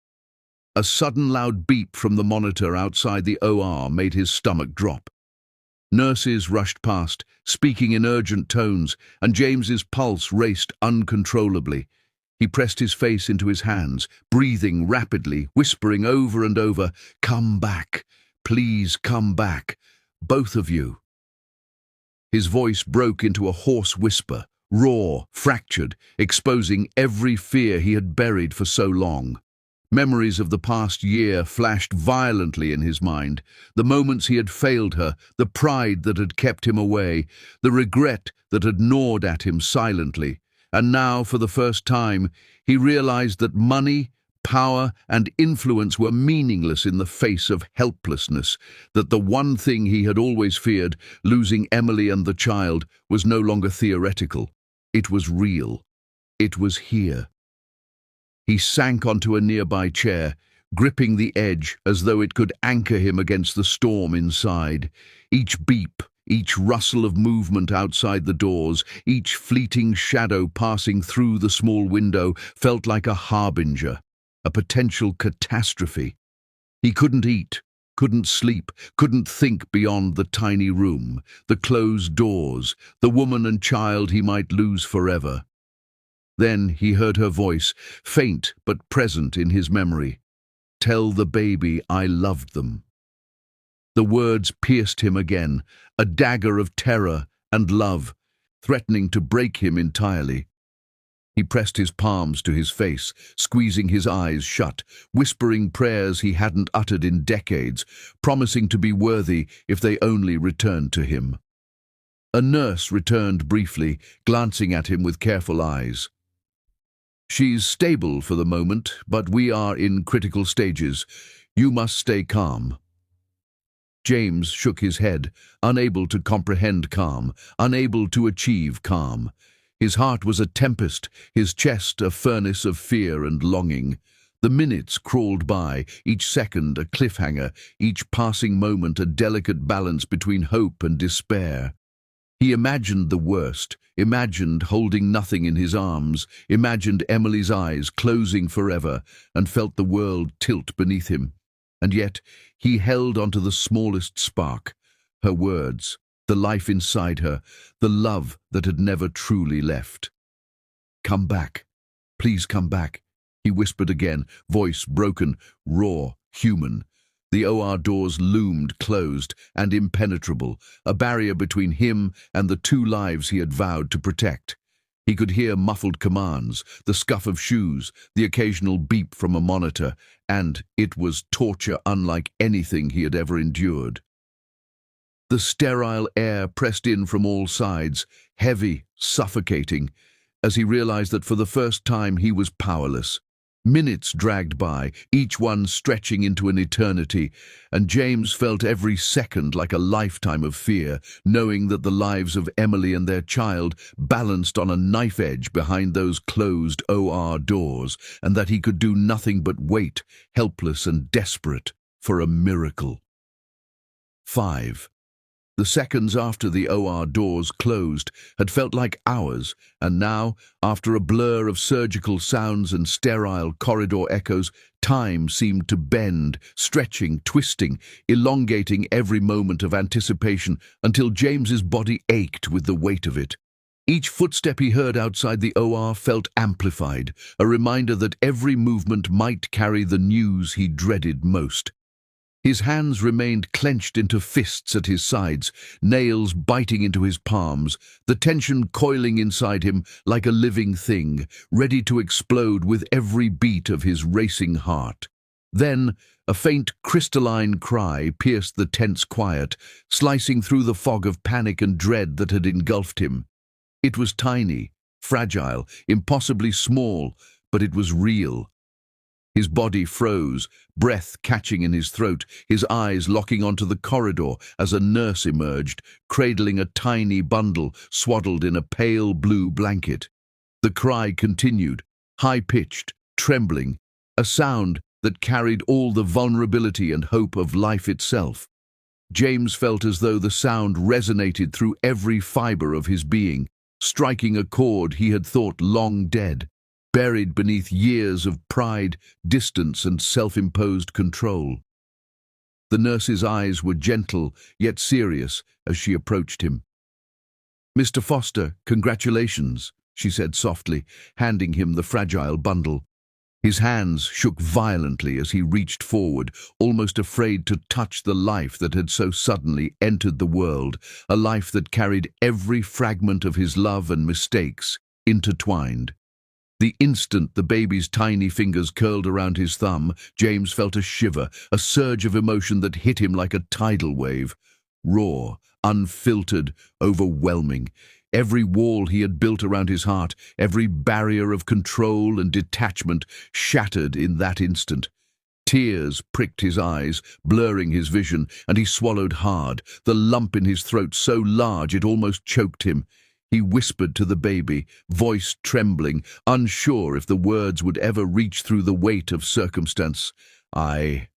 A sudden loud beep from the monitor outside the OR made his stomach drop. Nurses rushed past, speaking in urgent tones, and James's pulse raced uncontrollably. He pressed his face into his hands, breathing rapidly, whispering over and over, "Come back, please come back, both of you." His voice broke into a hoarse whisper, raw, fractured, exposing every fear he had buried for so long. Memories of the past year flashed violently in his mind, the moments he had failed her, the pride that had kept him away, the regret that had gnawed at him silently. And now, for the first time, he realized that money, power, and influence were meaningless in the face of helplessness, that the one thing he had always feared, losing Emily and the child, was no longer theoretical. It was real. It was here. He sank onto a nearby chair, gripping the edge as though it could anchor him against the storm inside. Each beep, each rustle of movement outside the doors, each fleeting shadow passing through the small window felt like a harbinger, a potential catastrophe. He couldn't eat, couldn't sleep, couldn't think beyond the tiny room, the closed doors, the woman and child he might lose forever. Then he heard her voice, faint but present in his memory. "Tell the baby I loved them." The words pierced him again, a dagger of terror and love, threatening to break him entirely. He pressed his palms to his face, squeezing his eyes shut, whispering prayers he hadn't uttered in decades, promising to be worthy if they only returned to him. A nurse returned briefly, glancing at him with careful eyes. "She's stable for the moment, but we are in critical stages. You must stay calm." James shook his head, unable to comprehend calm, unable to achieve calm. His heart was a tempest, his chest a furnace of fear and longing. The minutes crawled by, each second a cliffhanger, each passing moment a delicate balance between hope and despair. He imagined the worst, imagined holding nothing in his arms, imagined Emily's eyes closing forever, and felt the world tilt beneath him. And yet he held onto the smallest spark, her words, the life inside her, the love that had never truly left. "Come back. Please come back," he whispered again, voice broken, raw, human. The OR doors loomed closed and impenetrable, a barrier between him and the two lives he had vowed to protect. He could hear muffled commands, the scuff of shoes, the occasional beep from a monitor, and it was torture unlike anything he had ever endured. The sterile air pressed in from all sides, heavy, suffocating, as he realized that for the first time he was powerless. Minutes dragged by, each one stretching into an eternity, and James felt every second like a lifetime of fear, knowing that the lives of Emily and their child balanced on a knife edge behind those closed OR doors, and that he could do nothing but wait, helpless and desperate, for a miracle. 5. The seconds after the OR doors closed had felt like hours, and now, after a blur of surgical sounds and sterile corridor echoes, time seemed to bend, stretching, twisting, elongating every moment of anticipation until James's body ached with the weight of it. Each footstep he heard outside the OR felt amplified, a reminder that every movement might carry the news he dreaded most. His hands remained clenched into fists at his sides, nails biting into his palms, the tension coiling inside him like a living thing, ready to explode with every beat of his racing heart. Then, a faint crystalline cry pierced the tense quiet, slicing through the fog of panic and dread that had engulfed him. It was tiny, fragile, impossibly small, but it was real. His body froze, breath catching in his throat, his eyes locking onto the corridor as a nurse emerged, cradling a tiny bundle swaddled in a pale blue blanket. The cry continued, high-pitched, trembling, a sound that carried all the vulnerability and hope of life itself. James felt as though the sound resonated through every fibre of his being, striking a chord he had thought long dead, buried beneath years of pride, distance, and self-imposed control. The nurse's eyes were gentle, yet serious, as she approached him. "Mr. Foster, congratulations," she said softly, handing him the fragile bundle. His hands shook violently as he reached forward, almost afraid to touch the life that had so suddenly entered the world, a life that carried every fragment of his love and mistakes intertwined. The instant the baby's tiny fingers curled around his thumb, James felt a shiver, a surge of emotion that hit him like a tidal wave. Raw, unfiltered, overwhelming. Every wall he had built around his heart, every barrier of control and detachment shattered in that instant. Tears pricked his eyes, blurring his vision, and he swallowed hard, the lump in his throat so large it almost choked him. He whispered to the baby, voice trembling, unsure if the words would ever reach through the weight of circumstance. I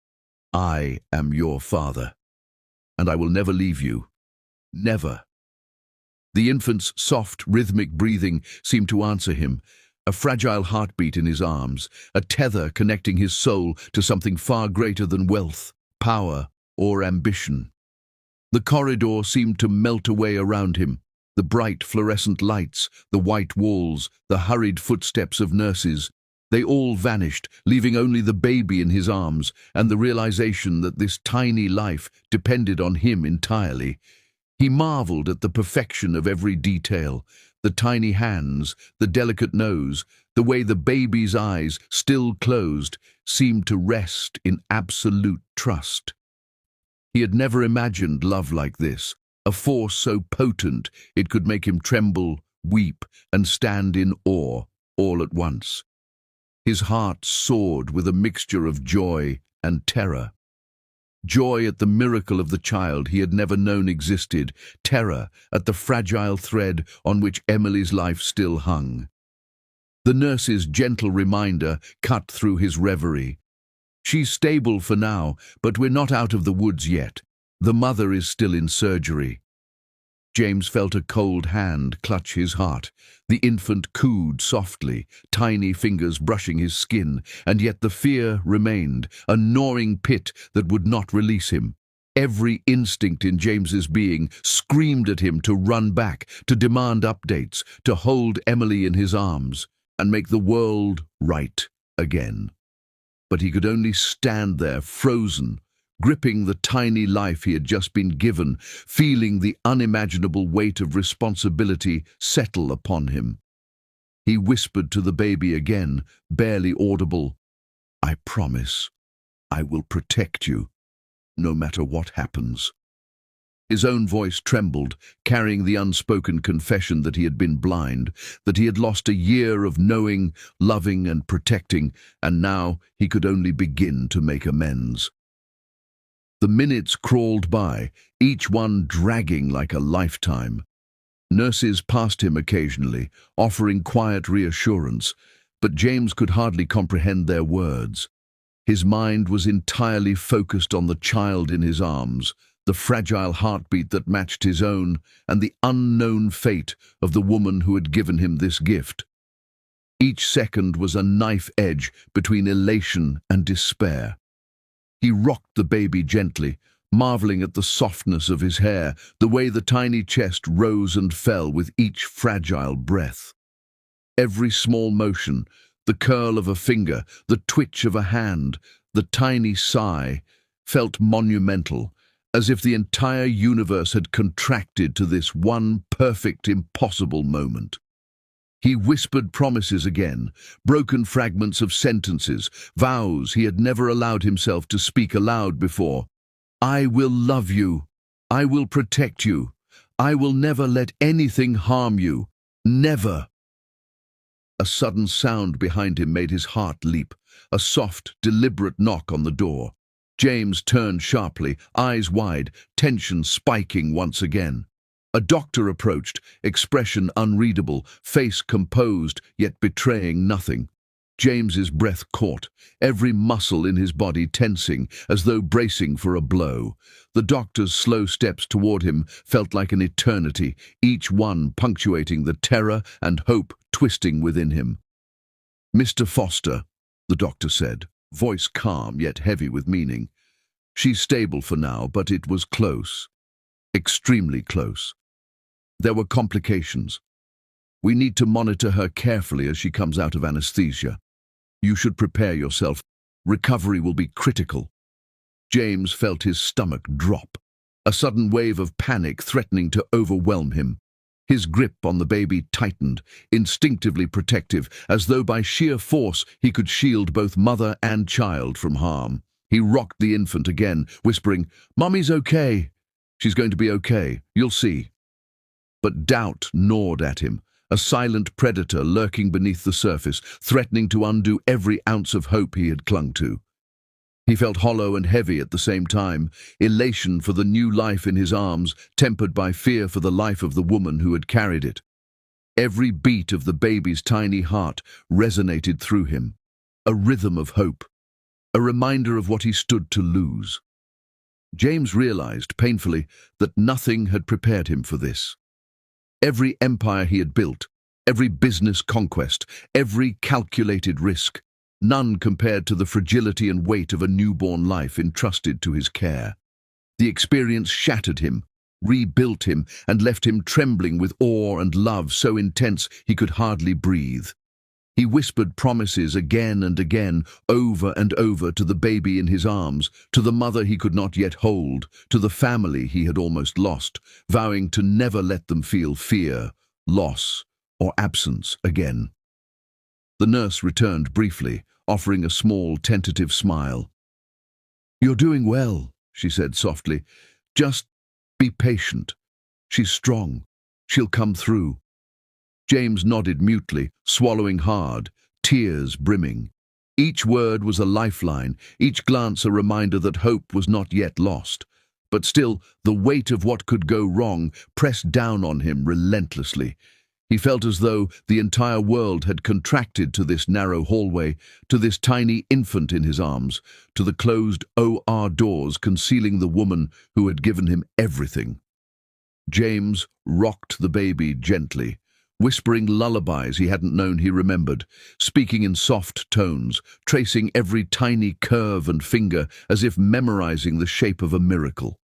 am your father, and I will never leave you. Never." The infant's soft, rhythmic breathing seemed to answer him, a fragile heartbeat in his arms, a tether connecting his soul to something far greater than wealth, power, or ambition. The corridor seemed to melt away around him, the bright fluorescent lights, the white walls, the hurried footsteps of nurses. They all vanished, leaving only the baby in his arms and the realization that this tiny life depended on him entirely. He marveled at the perfection of every detail, the tiny hands, the delicate nose, the way the baby's eyes, still closed, seemed to rest in absolute trust. He had never imagined love like this, a force so potent it could make him tremble, weep, and stand in awe all at once. His heart soared with a mixture of joy and terror. Joy at the miracle of the child he had never known existed, terror at the fragile thread on which Emily's life still hung. The nurse's gentle reminder cut through his reverie. "She's stable for now, but we're not out of the woods yet. The mother is still in surgery." James felt a cold hand clutch his heart. The infant cooed softly, tiny fingers brushing his skin, and yet the fear remained, a gnawing pit that would not release him. Every instinct in James's being screamed at him to run back, to demand updates, to hold Emily in his arms, and make the world right again. But he could only stand there, frozen, gripping the tiny life he had just been given, feeling the unimaginable weight of responsibility settle upon him. He whispered to the baby again, barely audible, "I promise, I will protect you, no matter what happens." His own voice trembled, carrying the unspoken confession that he had been blind, that he had lost a year of knowing, loving, and protecting, and now he could only begin to make amends. The minutes crawled by, each one dragging like a lifetime. Nurses passed him occasionally, offering quiet reassurance, but James could hardly comprehend their words. His mind was entirely focused on the child in his arms, the fragile heartbeat that matched his own, and the unknown fate of the woman who had given him this gift. Each second was a knife edge between elation and despair. He rocked the baby gently, marveling at the softness of his hair, the way the tiny chest rose and fell with each fragile breath. Every small motion, the curl of a finger, the twitch of a hand, the tiny sigh, felt monumental, as if the entire universe had contracted to this one perfect, impossible moment. He whispered promises again, broken fragments of sentences, vows he had never allowed himself to speak aloud before. "I will love you. I will protect you. I will never let anything harm you. Never." A sudden sound behind him made his heart leap, a soft, deliberate knock on the door. James turned sharply, eyes wide, tension spiking once again. A doctor approached, expression unreadable, face composed, yet betraying nothing. James's breath caught, every muscle in his body tensing, as though bracing for a blow. The doctor's slow steps toward him felt like an eternity, each one punctuating the terror and hope twisting within him. "Mr. Foster," the doctor said, voice calm yet heavy with meaning. "She's stable for now, but it was close. Extremely close. There were complications. We need to monitor her carefully as she comes out of anesthesia. You should prepare yourself. Recovery will be critical." James felt his stomach drop, a sudden wave of panic threatening to overwhelm him. His grip on the baby tightened, instinctively protective, as though by sheer force he could shield both mother and child from harm. He rocked the infant again, whispering, "Mummy's okay. She's going to be okay. You'll see." But doubt gnawed at him, a silent predator lurking beneath the surface, threatening to undo every ounce of hope he had clung to. He felt hollow and heavy at the same time, elation for the new life in his arms, tempered by fear for the life of the woman who had carried it. Every beat of the baby's tiny heart resonated through him, a rhythm of hope, a reminder of what he stood to lose. James realized, painfully, that nothing had prepared him for this. Every empire he had built, every business conquest, every calculated risk, none compared to the fragility and weight of a newborn life entrusted to his care. The experience shattered him, rebuilt him, and left him trembling with awe and love so intense he could hardly breathe. He whispered promises again and again, over and over, to the baby in his arms, to the mother he could not yet hold, to the family he had almost lost, vowing to never let them feel fear, loss, or absence again. The nurse returned briefly, offering a small, tentative smile. "You're doing well," she said softly. "Just be patient. She's strong. She'll come through." James nodded mutely, swallowing hard, tears brimming. Each word was a lifeline, each glance a reminder that hope was not yet lost. But still, the weight of what could go wrong pressed down on him relentlessly. He felt as though the entire world had contracted to this narrow hallway, to this tiny infant in his arms, to the closed OR doors concealing the woman who had given him everything. James rocked the baby gently, whispering lullabies he hadn't known he remembered, speaking in soft tones, tracing every tiny curve and finger as if memorizing the shape of a miracle.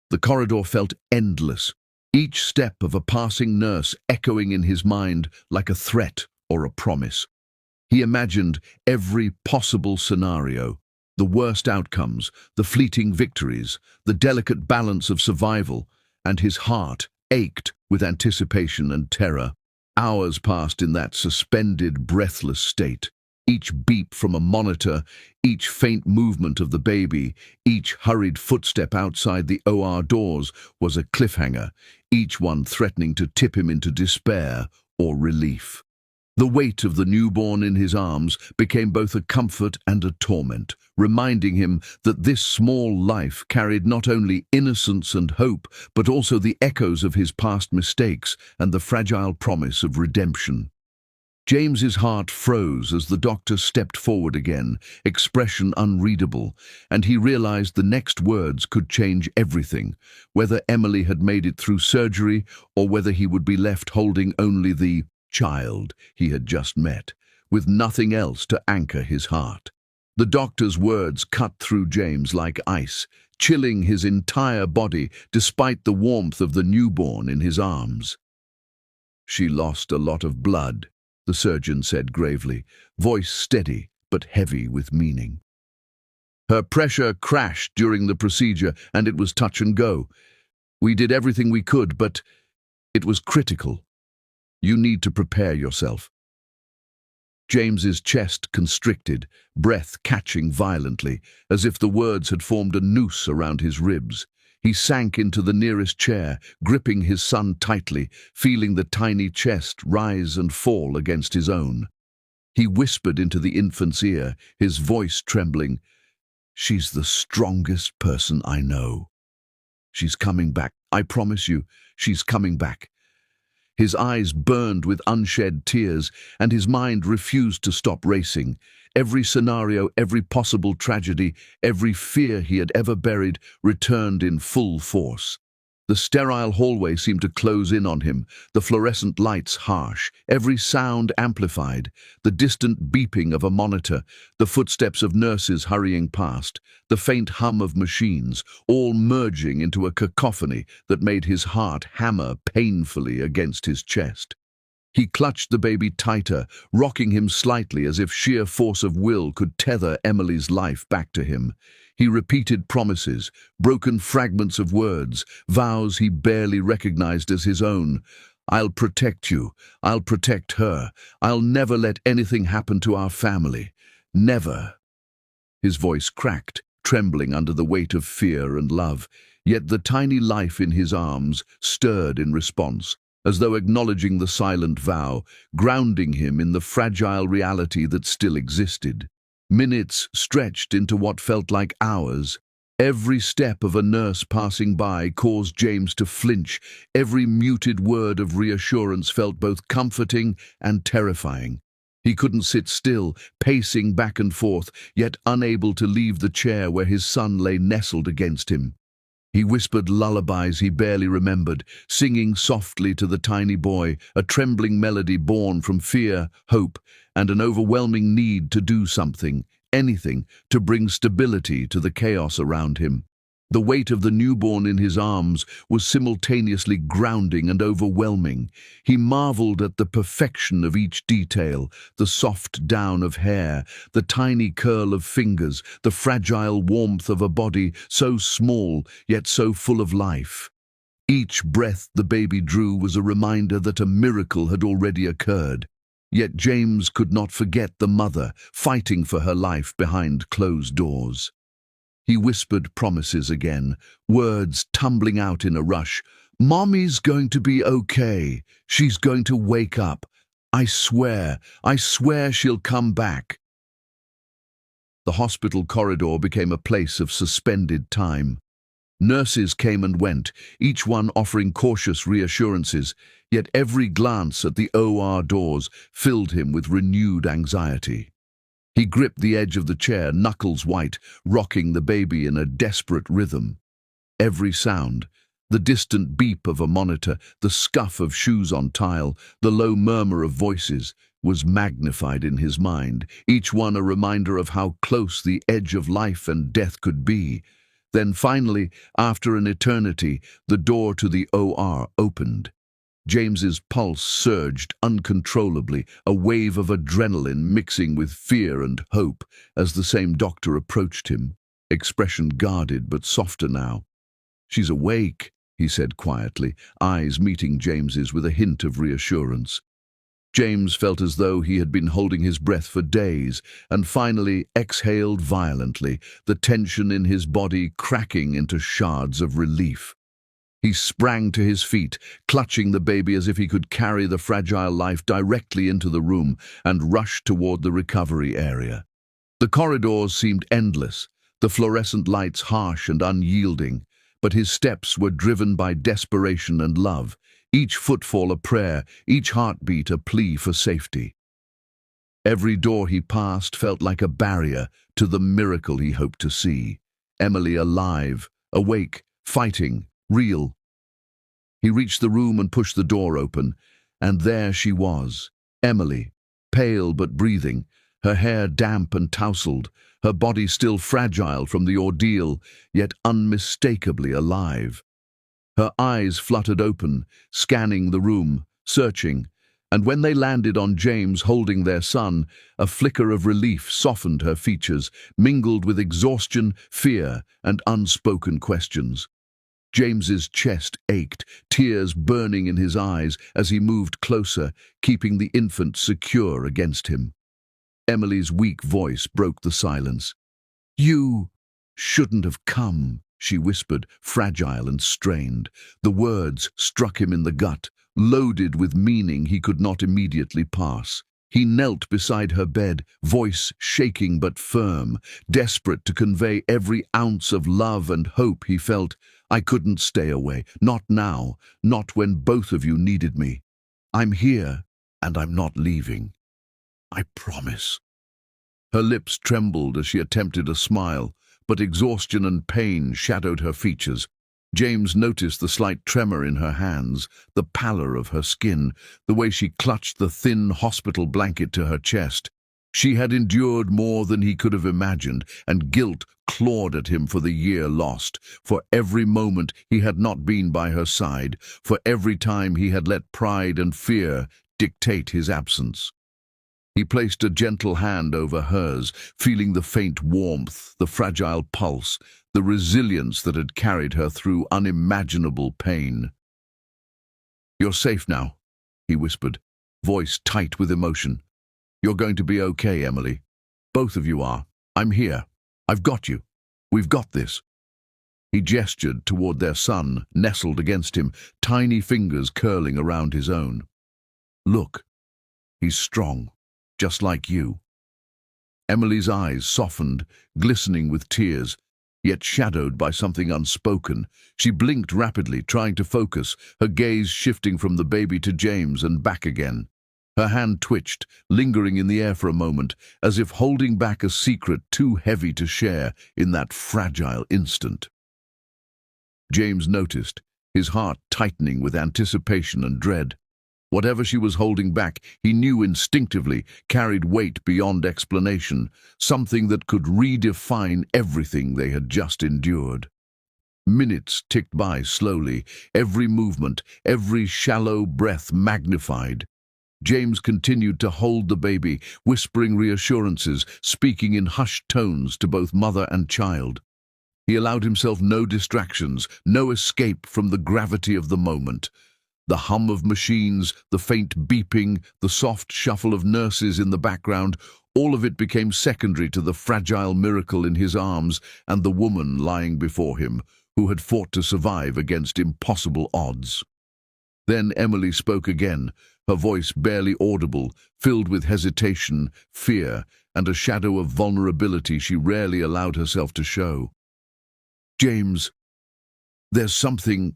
The corridor felt endless, each step of a passing nurse echoing in his mind like a threat or a promise. He imagined every possible scenario, the worst outcomes, the fleeting victories, the delicate balance of survival, and his heart ached with anticipation and terror. Hours passed in that suspended, breathless state. Each beep from a monitor, each faint movement of the baby, each hurried footstep outside the OR doors was a cliffhanger, each one threatening to tip him into despair or relief. The weight of the newborn in his arms became both a comfort and a torment, reminding him that this small life carried not only innocence and hope, but also the echoes of his past mistakes and the fragile promise of redemption. James's heart froze as the doctor stepped forward again, expression unreadable, and he realized the next words could change everything, whether Emily had made it through surgery or whether he would be left holding only the child he had just met, with nothing else to anchor his heart. The doctor's words cut through James like ice, chilling his entire body despite the warmth of the newborn in his arms. "She lost a lot of blood," the surgeon said gravely, voice steady but heavy with meaning. "Her pressure crashed during the procedure and it was touch and go. We did everything we could, but it was critical. You need to prepare yourself." James's chest constricted, breath catching violently, as if the words had formed a noose around his ribs. He sank into the nearest chair, gripping his son tightly, feeling the tiny chest rise and fall against his own. He whispered into the infant's ear, his voice trembling, "She's the strongest person I know. She's coming back. I promise you, she's coming back." His eyes burned with unshed tears, and his mind refused to stop racing. Every scenario, every possible tragedy, every fear he had ever buried returned in full force. The sterile hallway seemed to close in on him, the fluorescent lights harsh, every sound amplified, the distant beeping of a monitor, the footsteps of nurses hurrying past, the faint hum of machines, all merging into a cacophony that made his heart hammer painfully against his chest. He clutched the baby tighter, rocking him slightly as if sheer force of will could tether Emily's life back to him. He repeated promises, broken fragments of words, vows he barely recognized as his own. "I'll protect you. I'll protect her. I'll never let anything happen to our family. Never." His voice cracked, trembling under the weight of fear and love, yet the tiny life in his arms stirred in response, as though acknowledging the silent vow, grounding him in the fragile reality that still existed. Minutes stretched into what felt like hours. Every step of a nurse passing by caused James to flinch. Every muted word of reassurance felt both comforting and terrifying. He couldn't sit still, pacing back and forth, yet unable to leave the chair where his son lay nestled against him. He whispered lullabies he barely remembered, singing softly to the tiny boy, a trembling melody born from fear, hope, and an overwhelming need to do something, anything, to bring stability to the chaos around him. The weight of the newborn in his arms was simultaneously grounding and overwhelming. He marveled at the perfection of each detail, the soft down of hair, the tiny curl of fingers, the fragile warmth of a body so small yet so full of life. Each breath the baby drew was a reminder that a miracle had already occurred. Yet James could not forget the mother, fighting for her life behind closed doors. He whispered promises again, words tumbling out in a rush. "Mommy's going to be okay. She's going to wake up. I swear she'll come back." The hospital corridor became a place of suspended time. Nurses came and went, each one offering cautious reassurances, yet every glance at the OR doors filled him with renewed anxiety. He gripped the edge of the chair, knuckles white, rocking the baby in a desperate rhythm. Every sound, the distant beep of a monitor, the scuff of shoes on tile, the low murmur of voices, was magnified in his mind, each one a reminder of how close the edge of life and death could be. Then finally, after an eternity, the door to the OR opened. James's pulse surged uncontrollably, a wave of adrenaline mixing with fear and hope as the same doctor approached him, expression guarded but softer now. "She's awake," he said quietly, eyes meeting James's with a hint of reassurance. James felt as though he had been holding his breath for days, and finally exhaled violently, the tension in his body cracking into shards of relief. He sprang to his feet, clutching the baby as if he could carry the fragile life directly into the room, and rushed toward the recovery area. The corridors seemed endless, the fluorescent lights harsh and unyielding, but his steps were driven by desperation and love, each footfall a prayer, each heartbeat a plea for safety. Every door he passed felt like a barrier to the miracle he hoped to see. Emily alive, awake, fighting, real. He reached the room and pushed the door open, and there she was, Emily, pale but breathing, her hair damp and tousled, her body still fragile from the ordeal, yet unmistakably alive. Her eyes fluttered open, scanning the room, searching, and when they landed on James holding their son, a flicker of relief softened her features, mingled with exhaustion, fear, and unspoken questions. James's chest ached, tears burning in his eyes as he moved closer, keeping the infant secure against him. Emily's weak voice broke the silence. "You shouldn't have come," she whispered, fragile and strained. The words struck him in the gut, loaded with meaning he could not immediately pass. He knelt beside her bed, voice shaking but firm, desperate to convey every ounce of love and hope he felt. I couldn't stay away, not now, not when both of you needed me. I'm here, and I'm not leaving. I promise. Her lips trembled as she attempted a smile, but exhaustion and pain shadowed her features. James noticed the slight tremor in her hands, the pallor of her skin, the way she clutched the thin hospital blanket to her chest. She had endured more than he could have imagined, and guilt clawed at him for the year lost, for every moment he had not been by her side, for every time he had let pride and fear dictate his absence. He placed a gentle hand over hers, feeling the faint warmth, the fragile pulse, the resilience that had carried her through unimaginable pain. "You're safe now," he whispered, voice tight with emotion. "You're going to be okay, Emily. Both of you are. I'm here. I've got you. We've got this." He gestured toward their son, nestled against him, tiny fingers curling around his own. "Look, he's strong, just like you." Emily's eyes softened, glistening with tears, yet shadowed by something unspoken. She blinked rapidly, trying to focus, her gaze shifting from the baby to James and back again. Her hand twitched, lingering in the air for a moment, as if holding back a secret too heavy to share in that fragile instant. James noticed, his heart tightening with anticipation and dread. Whatever she was holding back, he knew instinctively, carried weight beyond explanation, something that could redefine everything they had just endured. Minutes ticked by slowly, every movement, every shallow breath magnified. James continued to hold the baby, whispering reassurances, speaking in hushed tones to both mother and child. He allowed himself no distractions, no escape from the gravity of the moment. The hum of machines, the faint beeping, the soft shuffle of nurses in the background, all of it became secondary to the fragile miracle in his arms and the woman lying before him, who had fought to survive against impossible odds. Then Emily spoke again, her voice barely audible, filled with hesitation, fear, and a shadow of vulnerability she rarely allowed herself to show. "James, there's something—"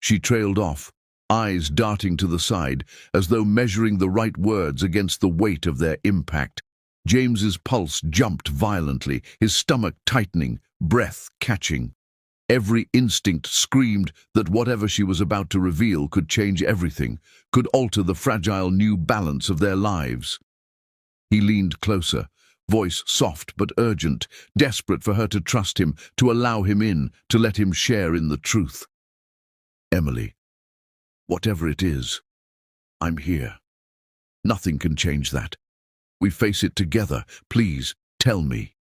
She trailed off, eyes darting to the side, as though measuring the right words against the weight of their impact. James's pulse jumped violently, his stomach tightening, breath catching. Every instinct screamed that whatever she was about to reveal could change everything, could alter the fragile new balance of their lives. He leaned closer, voice soft but urgent, desperate for her to trust him, to allow him in, to let him share in the truth. "Emily, whatever it is, I'm here. Nothing can change that. We face it together. Please, tell me."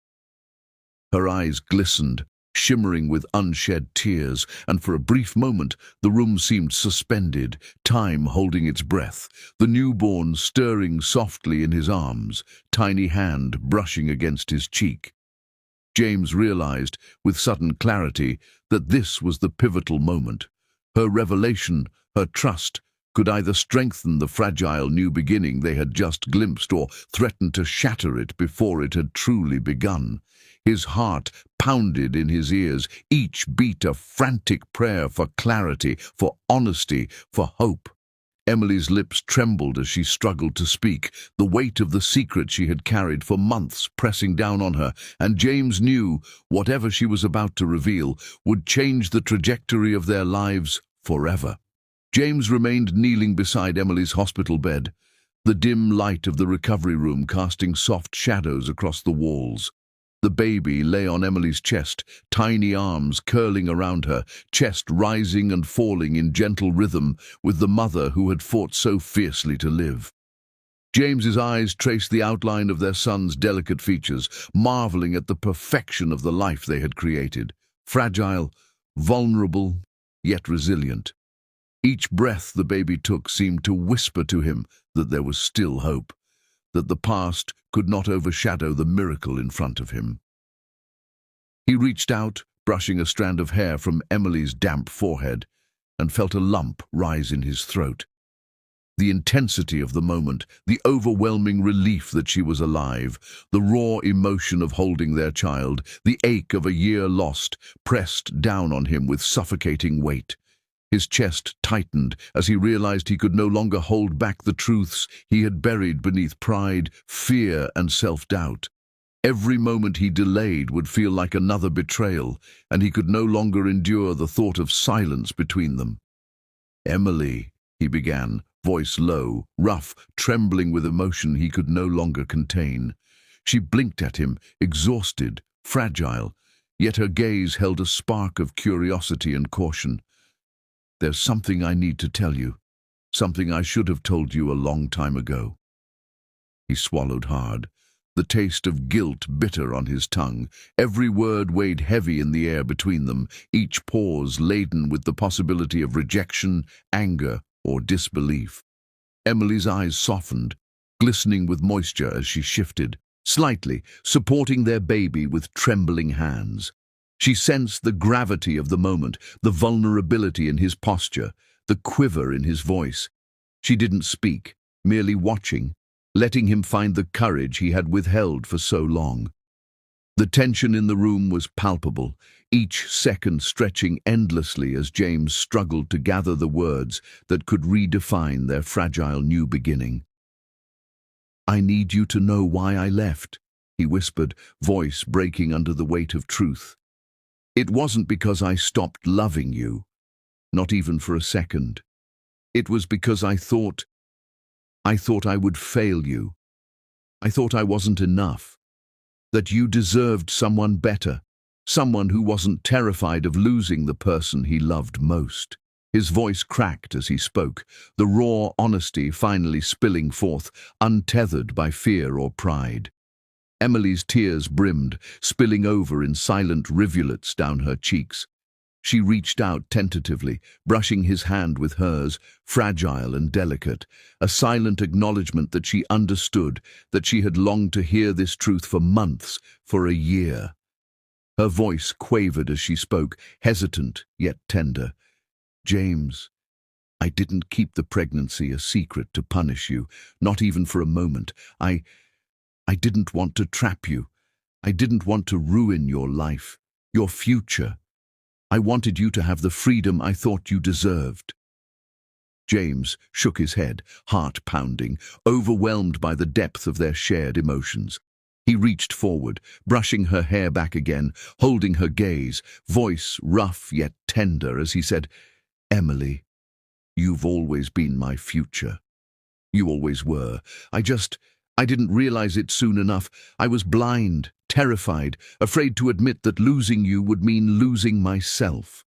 Her eyes glistened, shimmering with unshed tears, and for a brief moment the room seemed suspended, time holding its breath, the newborn stirring softly in his arms, tiny hand brushing against his cheek. James realized, with sudden clarity, that this was the pivotal moment. Her revelation, her trust, could either strengthen the fragile new beginning they had just glimpsed or threaten to shatter it before it had truly begun. His heart pounded in his ears, each beat a frantic prayer for clarity, for honesty, for hope. Emily's lips trembled as she struggled to speak, the weight of the secret she had carried for months pressing down on her, and James knew whatever she was about to reveal would change the trajectory of their lives forever. James remained kneeling beside Emily's hospital bed, the dim light of the recovery room casting soft shadows across the walls. The baby lay on Emily's chest, tiny arms curling around her, chest rising and falling in gentle rhythm with the mother who had fought so fiercely to live. James's eyes traced the outline of their son's delicate features, marveling at the perfection of the life they had created. Fragile, vulnerable, yet resilient. Each breath the baby took seemed to whisper to him that there was still hope, that the past could not overshadow the miracle in front of him. He reached out, brushing a strand of hair from Emily's damp forehead, and felt a lump rise in his throat. The intensity of the moment, the overwhelming relief that she was alive, the raw emotion of holding their child, the ache of a year lost, pressed down on him with suffocating weight. His chest tightened as he realized he could no longer hold back the truths he had buried beneath pride, fear, and self-doubt. Every moment he delayed would feel like another betrayal, and he could no longer endure the thought of silence between them. "Emily," he began, voice low, rough, trembling with emotion he could no longer contain. She blinked at him, exhausted, fragile, yet her gaze held a spark of curiosity and caution. "There's something I need to tell you, something I should have told you a long time ago." He swallowed hard, the taste of guilt bitter on his tongue. Every word weighed heavy in the air between them, each pause laden with the possibility of rejection, anger, or disbelief. Emily's eyes softened, glistening with moisture as she shifted, slightly, supporting their baby with trembling hands. She sensed the gravity of the moment, the vulnerability in his posture, the quiver in his voice. She didn't speak, merely watching, letting him find the courage he had withheld for so long. The tension in the room was palpable, each second stretching endlessly as James struggled to gather the words that could redefine their fragile new beginning. "I need you to know why I left," he whispered, voice breaking under the weight of truth. "It wasn't because I stopped loving you, not even for a second. It was because I thought I would fail you. I thought I wasn't enough, that you deserved someone better, someone who wasn't terrified of losing the person he loved most." His voice cracked as he spoke, the raw honesty finally spilling forth, untethered by fear or pride. Emily's tears brimmed, spilling over in silent rivulets down her cheeks. She reached out tentatively, brushing his hand with hers, fragile and delicate, a silent acknowledgement that she understood, that she had longed to hear this truth for months, for a year. Her voice quavered as she spoke, hesitant yet tender. "James, I didn't keep the pregnancy a secret to punish you, not even for a moment. I didn't want to trap you. I didn't want to ruin your life, your future. I wanted you to have the freedom I thought you deserved." James shook his head, heart pounding, overwhelmed by the depth of their shared emotions. He reached forward, brushing her hair back again, holding her gaze, voice rough yet tender as he said, "Emily, you've always been my future. You always were. I didn't realize it soon enough. I was blind, terrified, afraid to admit that losing you would mean losing myself."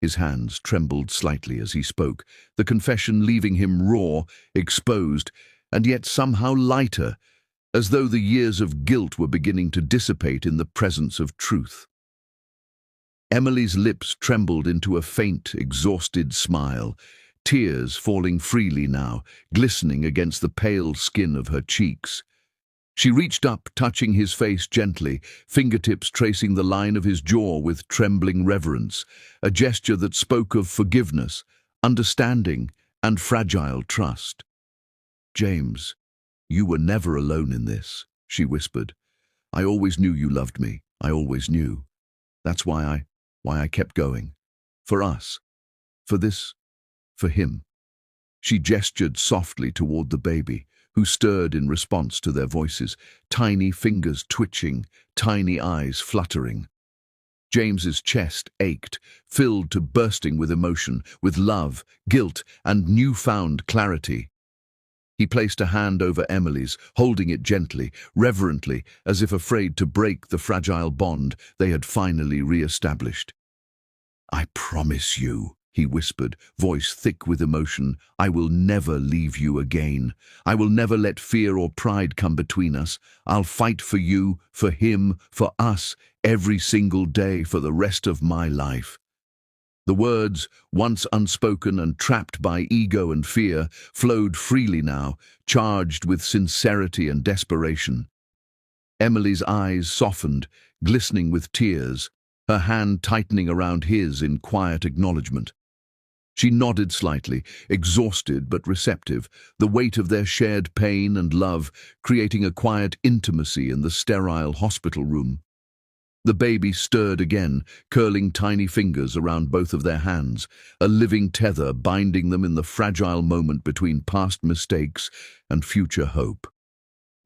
His hands trembled slightly as he spoke, the confession leaving him raw, exposed, and yet somehow lighter, as though the years of guilt were beginning to dissipate in the presence of truth. Emily's lips trembled into a faint, exhausted smile, tears falling freely now, glistening against the pale skin of her cheeks. She reached up, touching his face gently, fingertips tracing the line of his jaw with trembling reverence, a gesture that spoke of forgiveness, understanding, and fragile trust. "James, you were never alone in this," she whispered. "I always knew you loved me. I always knew. That's why I kept going. For us. For this. For him." She gestured softly toward the baby, who stirred in response to their voices, tiny fingers twitching, tiny eyes fluttering. James's chest ached, filled to bursting with emotion, with love, guilt, and newfound clarity. He placed a hand over Emily's, holding it gently, reverently, as if afraid to break the fragile bond they had finally re-established. "I promise you," he whispered, voice thick with emotion, "I will never leave you again. I will never let fear or pride come between us. I'll fight for you, for him, for us, every single day for the rest of my life." The words, once unspoken and trapped by ego and fear, flowed freely now, charged with sincerity and desperation. Emily's eyes softened, glistening with tears. her hand tightening around his in quiet acknowledgement. She nodded slightly, exhausted but receptive, the weight of their shared pain and love creating a quiet intimacy in the sterile hospital room. The baby stirred again, curling tiny fingers around both of their hands, a living tether binding them in the fragile moment between past mistakes and future hope.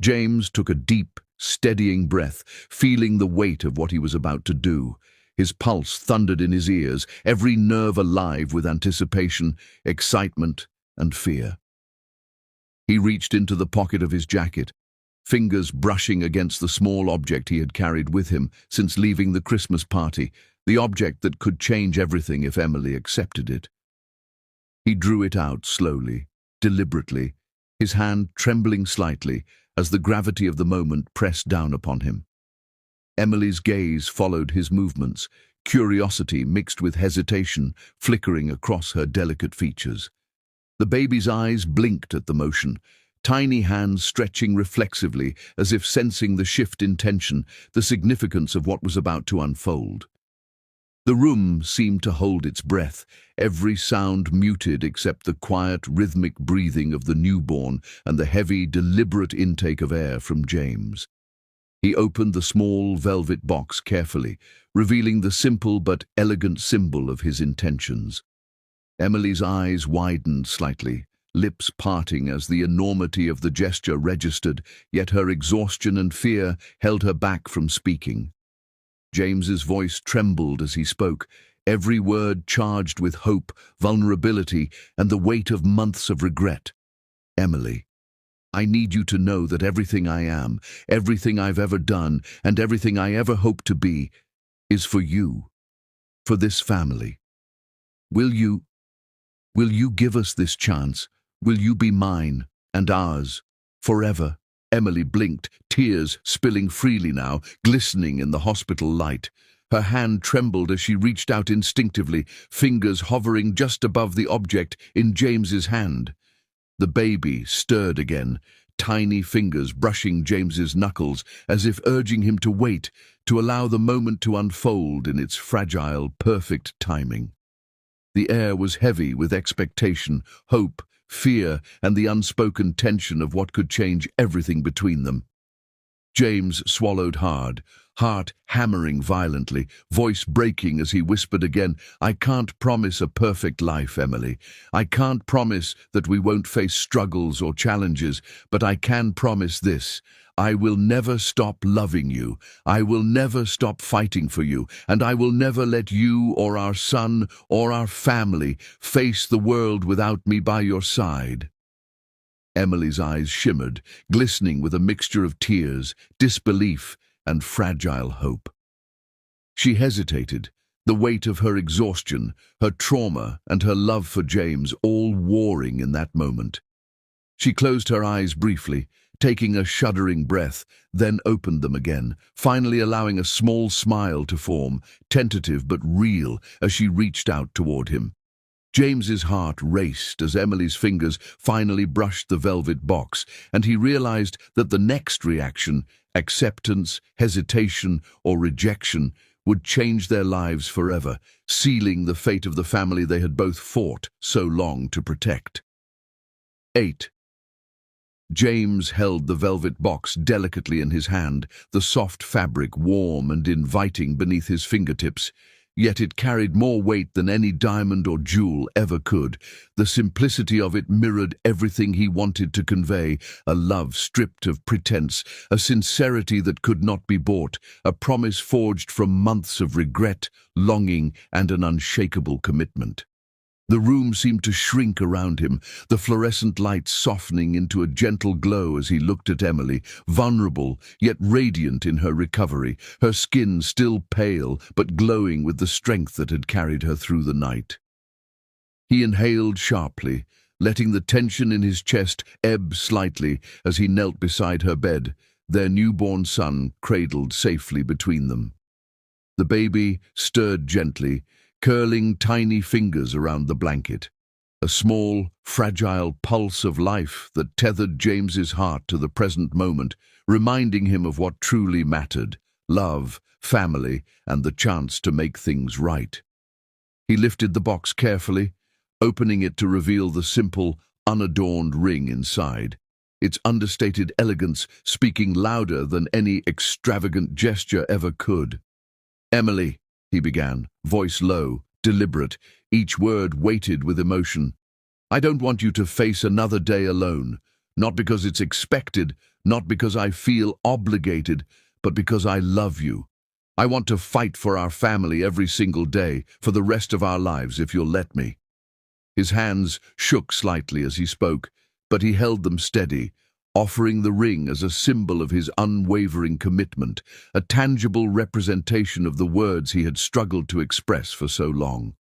James took a deep, steadying breath, feeling the weight of what he was about to do. His pulse thundered in his ears, every nerve alive with anticipation, excitement, and fear. He reached into the pocket of his jacket, fingers brushing against the small object he had carried with him since leaving the Christmas party, the object that could change everything if Emily accepted it. He drew it out slowly, deliberately, his hand trembling slightly as the gravity of the moment pressed down upon him. Emily's gaze followed his movements, curiosity mixed with hesitation flickering across her delicate features. The baby's eyes blinked at the motion, tiny hands stretching reflexively as if sensing the shift in tension, the significance of what was about to unfold. The room seemed to hold its breath, every sound muted except the quiet, rhythmic breathing of the newborn and the heavy, deliberate intake of air from James. He opened the small velvet box carefully, revealing the simple but elegant symbol of his intentions. Emily's eyes widened slightly, lips parting as the enormity of the gesture registered, yet her exhaustion and fear held her back from speaking. James's voice trembled as he spoke, every word charged with hope, vulnerability, and the weight of months of regret. "Emily, I need you to know that everything I am, everything I've ever done, and everything I ever hope to be, is for you, for this family. Will you give us this chance? Will you be mine and ours forever?" Emily blinked, tears spilling freely now, glistening in the hospital light. Her hand trembled as she reached out instinctively, fingers hovering just above the object in James's hand. The baby stirred again, tiny fingers brushing James's knuckles as if urging him to wait, to allow the moment to unfold in its fragile, perfect timing. The air was heavy with expectation, hope, fear, and the unspoken tension of what could change everything between them. James swallowed hard, heart hammering violently, voice breaking as he whispered again, "I can't promise a perfect life, Emily. I can't promise that we won't face struggles or challenges, but I can promise this. I will never stop loving you. I will never stop fighting for you, and I will never let you or our son or our family face the world without me by your side." Emily's eyes shimmered, glistening with a mixture of tears, disbelief, and fragile hope. She hesitated, the weight of her exhaustion, her trauma, and her love for James all warring in that moment. She closed her eyes briefly, taking a shuddering breath, then opened them again, finally allowing a small smile to form, tentative but real, as she reached out toward him. James's heart raced as Emily's fingers finally brushed the velvet box, and he realized that the next reaction, acceptance, hesitation, or rejection, would change their lives forever, sealing the fate of the family they had both fought so long to protect. 8. James held the velvet box delicately in his hand, the soft fabric warm and inviting beneath his fingertips. Yet it carried more weight than any diamond or jewel ever could. The simplicity of it mirrored everything he wanted to convey, a love stripped of pretense, a sincerity that could not be bought, a promise forged from months of regret, longing, and an unshakable commitment. The room seemed to shrink around him, the fluorescent light softening into a gentle glow as he looked at Emily, vulnerable yet radiant in her recovery, her skin still pale but glowing with the strength that had carried her through the night. He inhaled sharply, letting the tension in his chest ebb slightly as he knelt beside her bed, their newborn son cradled safely between them. The baby stirred gently, curling tiny fingers around the blanket, a small, fragile pulse of life that tethered James's heart to the present moment, reminding him of what truly mattered: love, family, and the chance to make things right. He lifted the box carefully, opening it to reveal the simple, unadorned ring inside, its understated elegance speaking louder than any extravagant gesture ever could. "Emily," he began, voice low, deliberate, each word weighted with emotion. "I don't want you to face another day alone, not because it's expected, not because I feel obligated, but because I love you. I want to fight for our family every single day, for the rest of our lives, if you'll let me." His hands shook slightly as he spoke, but he held them steady, offering the ring as a symbol of his unwavering commitment, a tangible representation of the words he had struggled to express for so long.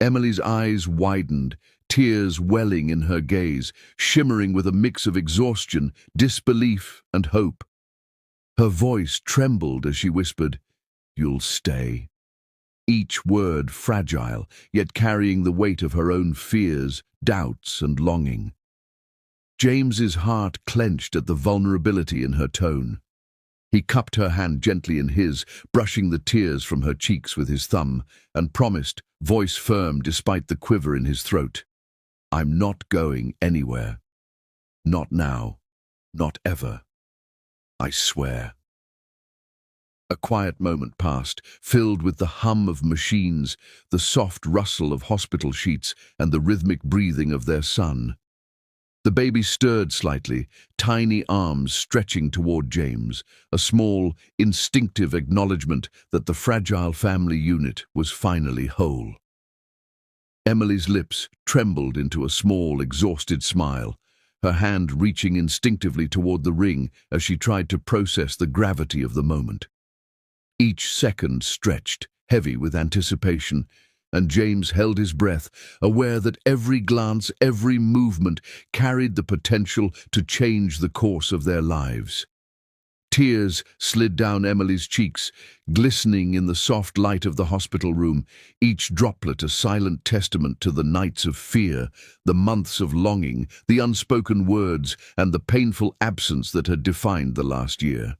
Emily's eyes widened, tears welling in her gaze, shimmering with a mix of exhaustion, disbelief, and hope. Her voice trembled as she whispered, "You'll stay." Each word fragile, yet carrying the weight of her own fears, doubts, and longing. James's heart clenched at the vulnerability in her tone. He cupped her hand gently in his, brushing the tears from her cheeks with his thumb, and promised, voice firm despite the quiver in his throat, "I'm not going anywhere. Not now. Not ever. I swear." A quiet moment passed, filled with the hum of machines, the soft rustle of hospital sheets, and the rhythmic breathing of their son. The baby stirred slightly, tiny arms stretching toward James, a small, instinctive acknowledgement that the fragile family unit was finally whole. Emily's lips trembled into a small, exhausted smile, her hand reaching instinctively toward the ring as she tried to process the gravity of the moment. Each second stretched, heavy with anticipation, and James held his breath, aware that every glance, every movement carried the potential to change the course of their lives. Tears slid down Emily's cheeks, glistening in the soft light of the hospital room, each droplet a silent testament to the nights of fear, the months of longing, the unspoken words, and the painful absence that had defined the last year.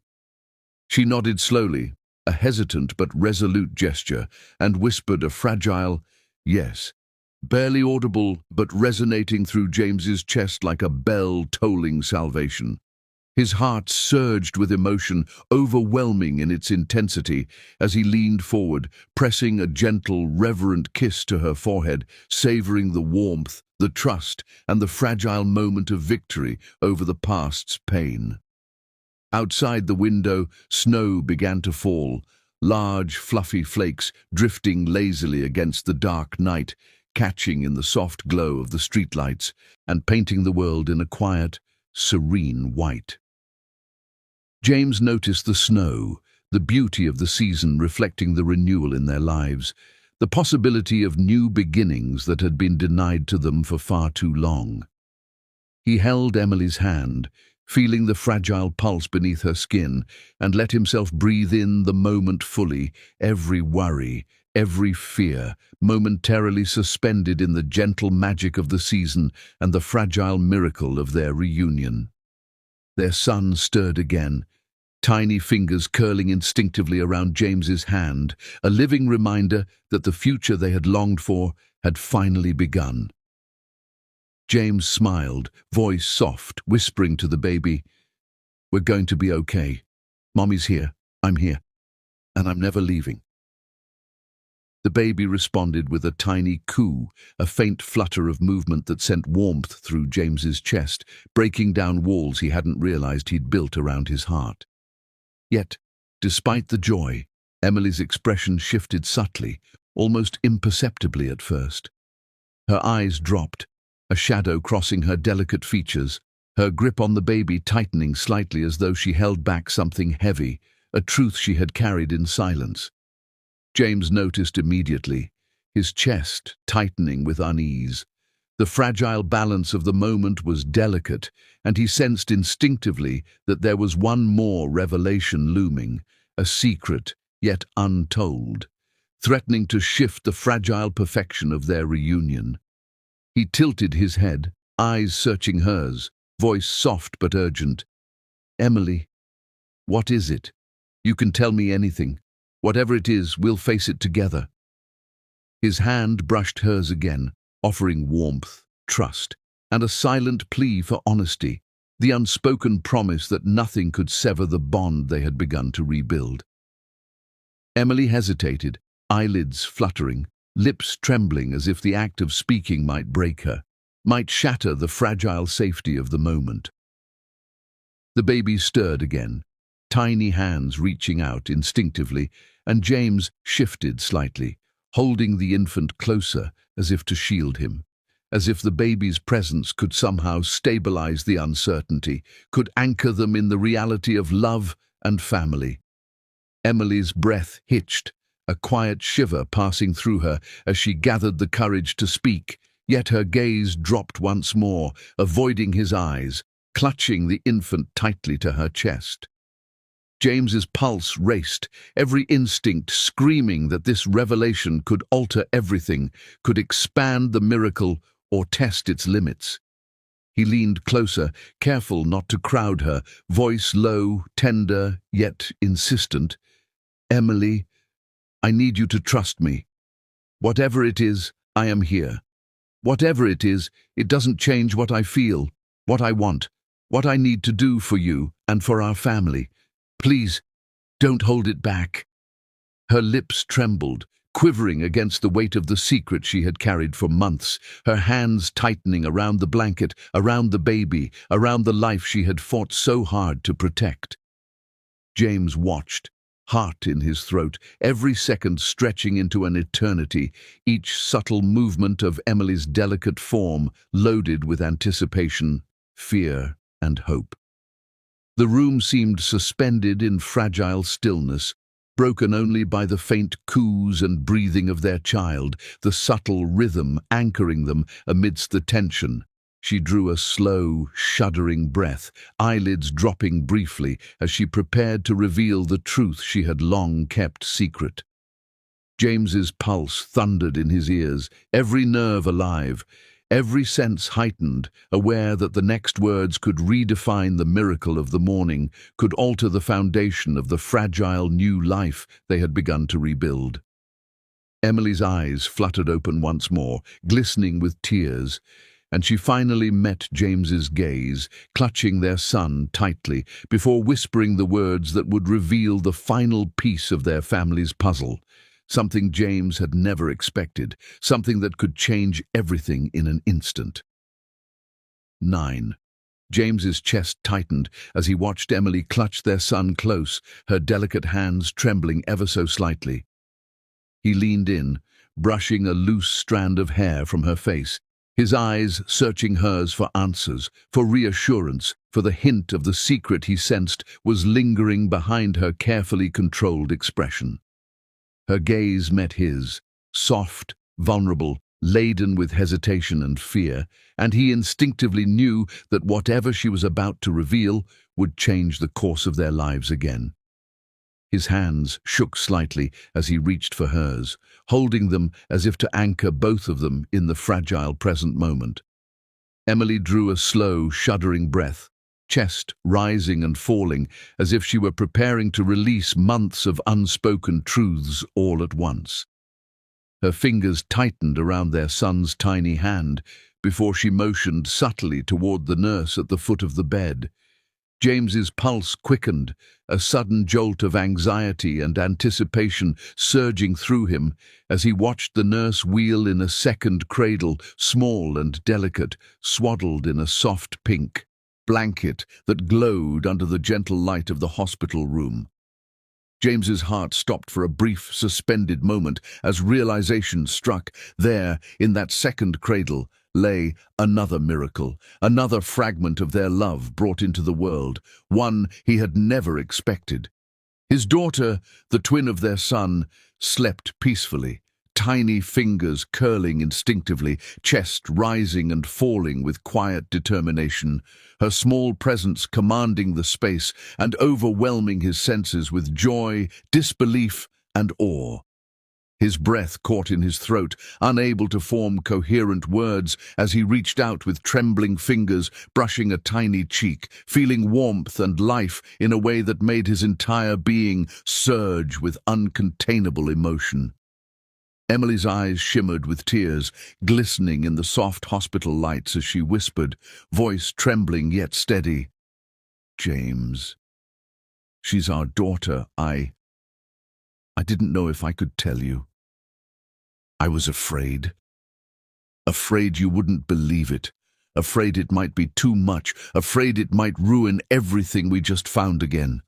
She nodded slowly, a hesitant but resolute gesture, and whispered a fragile yes, barely audible but resonating through James's chest like a bell tolling salvation. His heart surged with emotion, overwhelming in its intensity, as he leaned forward, pressing a gentle, reverent kiss to her forehead, savoring the warmth, the trust, and the fragile moment of victory over the past's pain. Outside the window, snow began to fall, large, fluffy flakes drifting lazily against the dark night, catching in the soft glow of the streetlights and painting the world in a quiet, serene white. James noticed the snow, the beauty of the season reflecting the renewal in their lives, the possibility of new beginnings that had been denied to them for far too long. He held Emily's hand, feeling the fragile pulse beneath her skin, and let himself breathe in the moment fully, every worry, every fear, momentarily suspended in the gentle magic of the season and the fragile miracle of their reunion. Their son stirred again, tiny fingers curling instinctively around James's hand, a living reminder that the future they had longed for had finally begun. James smiled, voice soft, whispering to the baby, "We're going to be okay. Mommy's here, I'm here, and I'm never leaving." The baby responded with a tiny coo, a faint flutter of movement that sent warmth through James's chest, breaking down walls he hadn't realized he'd built around his heart. Yet, despite the joy, Emily's expression shifted subtly, almost imperceptibly at first. Her eyes dropped, a shadow crossing her delicate features, her grip on the baby tightening slightly as though she held back something heavy, a truth she had carried in silence. James noticed immediately, his chest tightening with unease. The fragile balance of the moment was delicate, and he sensed instinctively that there was one more revelation looming, a secret yet untold, threatening to shift the fragile perfection of their reunion. He tilted his head, eyes searching hers, voice soft but urgent. "Emily, what is it? You can tell me anything. Whatever it is, we'll face it together." His hand brushed hers again, offering warmth, trust, and a silent plea for honesty, the unspoken promise that nothing could sever the bond they had begun to rebuild. Emily hesitated, eyelids fluttering, lips trembling as if the act of speaking might break her, might shatter the fragile safety of the moment. The baby stirred again, tiny hands reaching out instinctively, and James shifted slightly, holding the infant closer as if to shield him, as if the baby's presence could somehow stabilize the uncertainty, could anchor them in the reality of love and family. Emily's breath hitched, a quiet shiver passing through her as she gathered the courage to speak, yet her gaze dropped once more, avoiding his eyes, clutching the infant tightly to her chest. James's pulse raced, every instinct screaming that this revelation could alter everything, could expand the miracle or test its limits. He leaned closer, careful not to crowd her, voice low, tender, yet insistent. "Emily, I need you to trust me. Whatever it is, I am here. Whatever it is, it doesn't change what I feel, what I want, what I need to do for you and for our family. Please, don't hold it back." Her lips trembled, quivering against the weight of the secret she had carried for months, her hands tightening around the blanket, around the baby, around the life she had fought so hard to protect. James watched, heart in his throat, every second stretching into an eternity, each subtle movement of Emily's delicate form loaded with anticipation, fear, and hope. The room seemed suspended in fragile stillness, broken only by the faint coos and breathing of their child, the subtle rhythm anchoring them amidst the tension. She drew a slow, shuddering breath, eyelids dropping briefly as she prepared to reveal the truth she had long kept secret. James's pulse thundered in his ears, every nerve alive, every sense heightened, aware that the next words could redefine the miracle of the morning, could alter the foundation of the fragile new life they had begun to rebuild. Emily's eyes fluttered open once more, glistening with tears, and she finally met James's gaze, clutching their son tightly, before whispering the words that would reveal the final piece of their family's puzzle. Something James had never expected, something that could change everything in an instant. 9. James's chest tightened as he watched Emily clutch their son close, her delicate hands trembling ever so slightly. He leaned in, brushing a loose strand of hair from her face, his eyes searching hers for answers, for reassurance, for the hint of the secret he sensed was lingering behind her carefully controlled expression. Her gaze met his, soft, vulnerable, laden with hesitation and fear, and he instinctively knew that whatever she was about to reveal would change the course of their lives again. His hands shook slightly as he reached for hers, holding them as if to anchor both of them in the fragile present moment. Emily drew a slow, shuddering breath, chest rising and falling as if she were preparing to release months of unspoken truths all at once. Her fingers tightened around their son's tiny hand before she motioned subtly toward the nurse at the foot of the bed. James's pulse quickened, a sudden jolt of anxiety and anticipation surging through him as he watched the nurse wheel in a second cradle, small and delicate, swaddled in a soft pink blanket that glowed under the gentle light of the hospital room. James's heart stopped for a brief, suspended moment as realization struck. There, in that second cradle, lay another miracle, another fragment of their love brought into the world, one he had never expected. His daughter, the twin of their son, slept peacefully, tiny fingers curling instinctively, chest rising and falling with quiet determination, her small presence commanding the space and overwhelming his senses with joy, disbelief, and awe. his breath caught in his throat, unable to form coherent words as he reached out with trembling fingers, brushing a tiny cheek, feeling warmth and life in a way that made his entire being surge with uncontainable emotion. Emily's eyes shimmered with tears, glistening in the soft hospital lights as she whispered, voice trembling yet steady, "James, she's our daughter. I didn't know if I could tell you. I was afraid. Afraid you wouldn't believe it. Afraid it might be too much. Afraid it might ruin everything we just found again."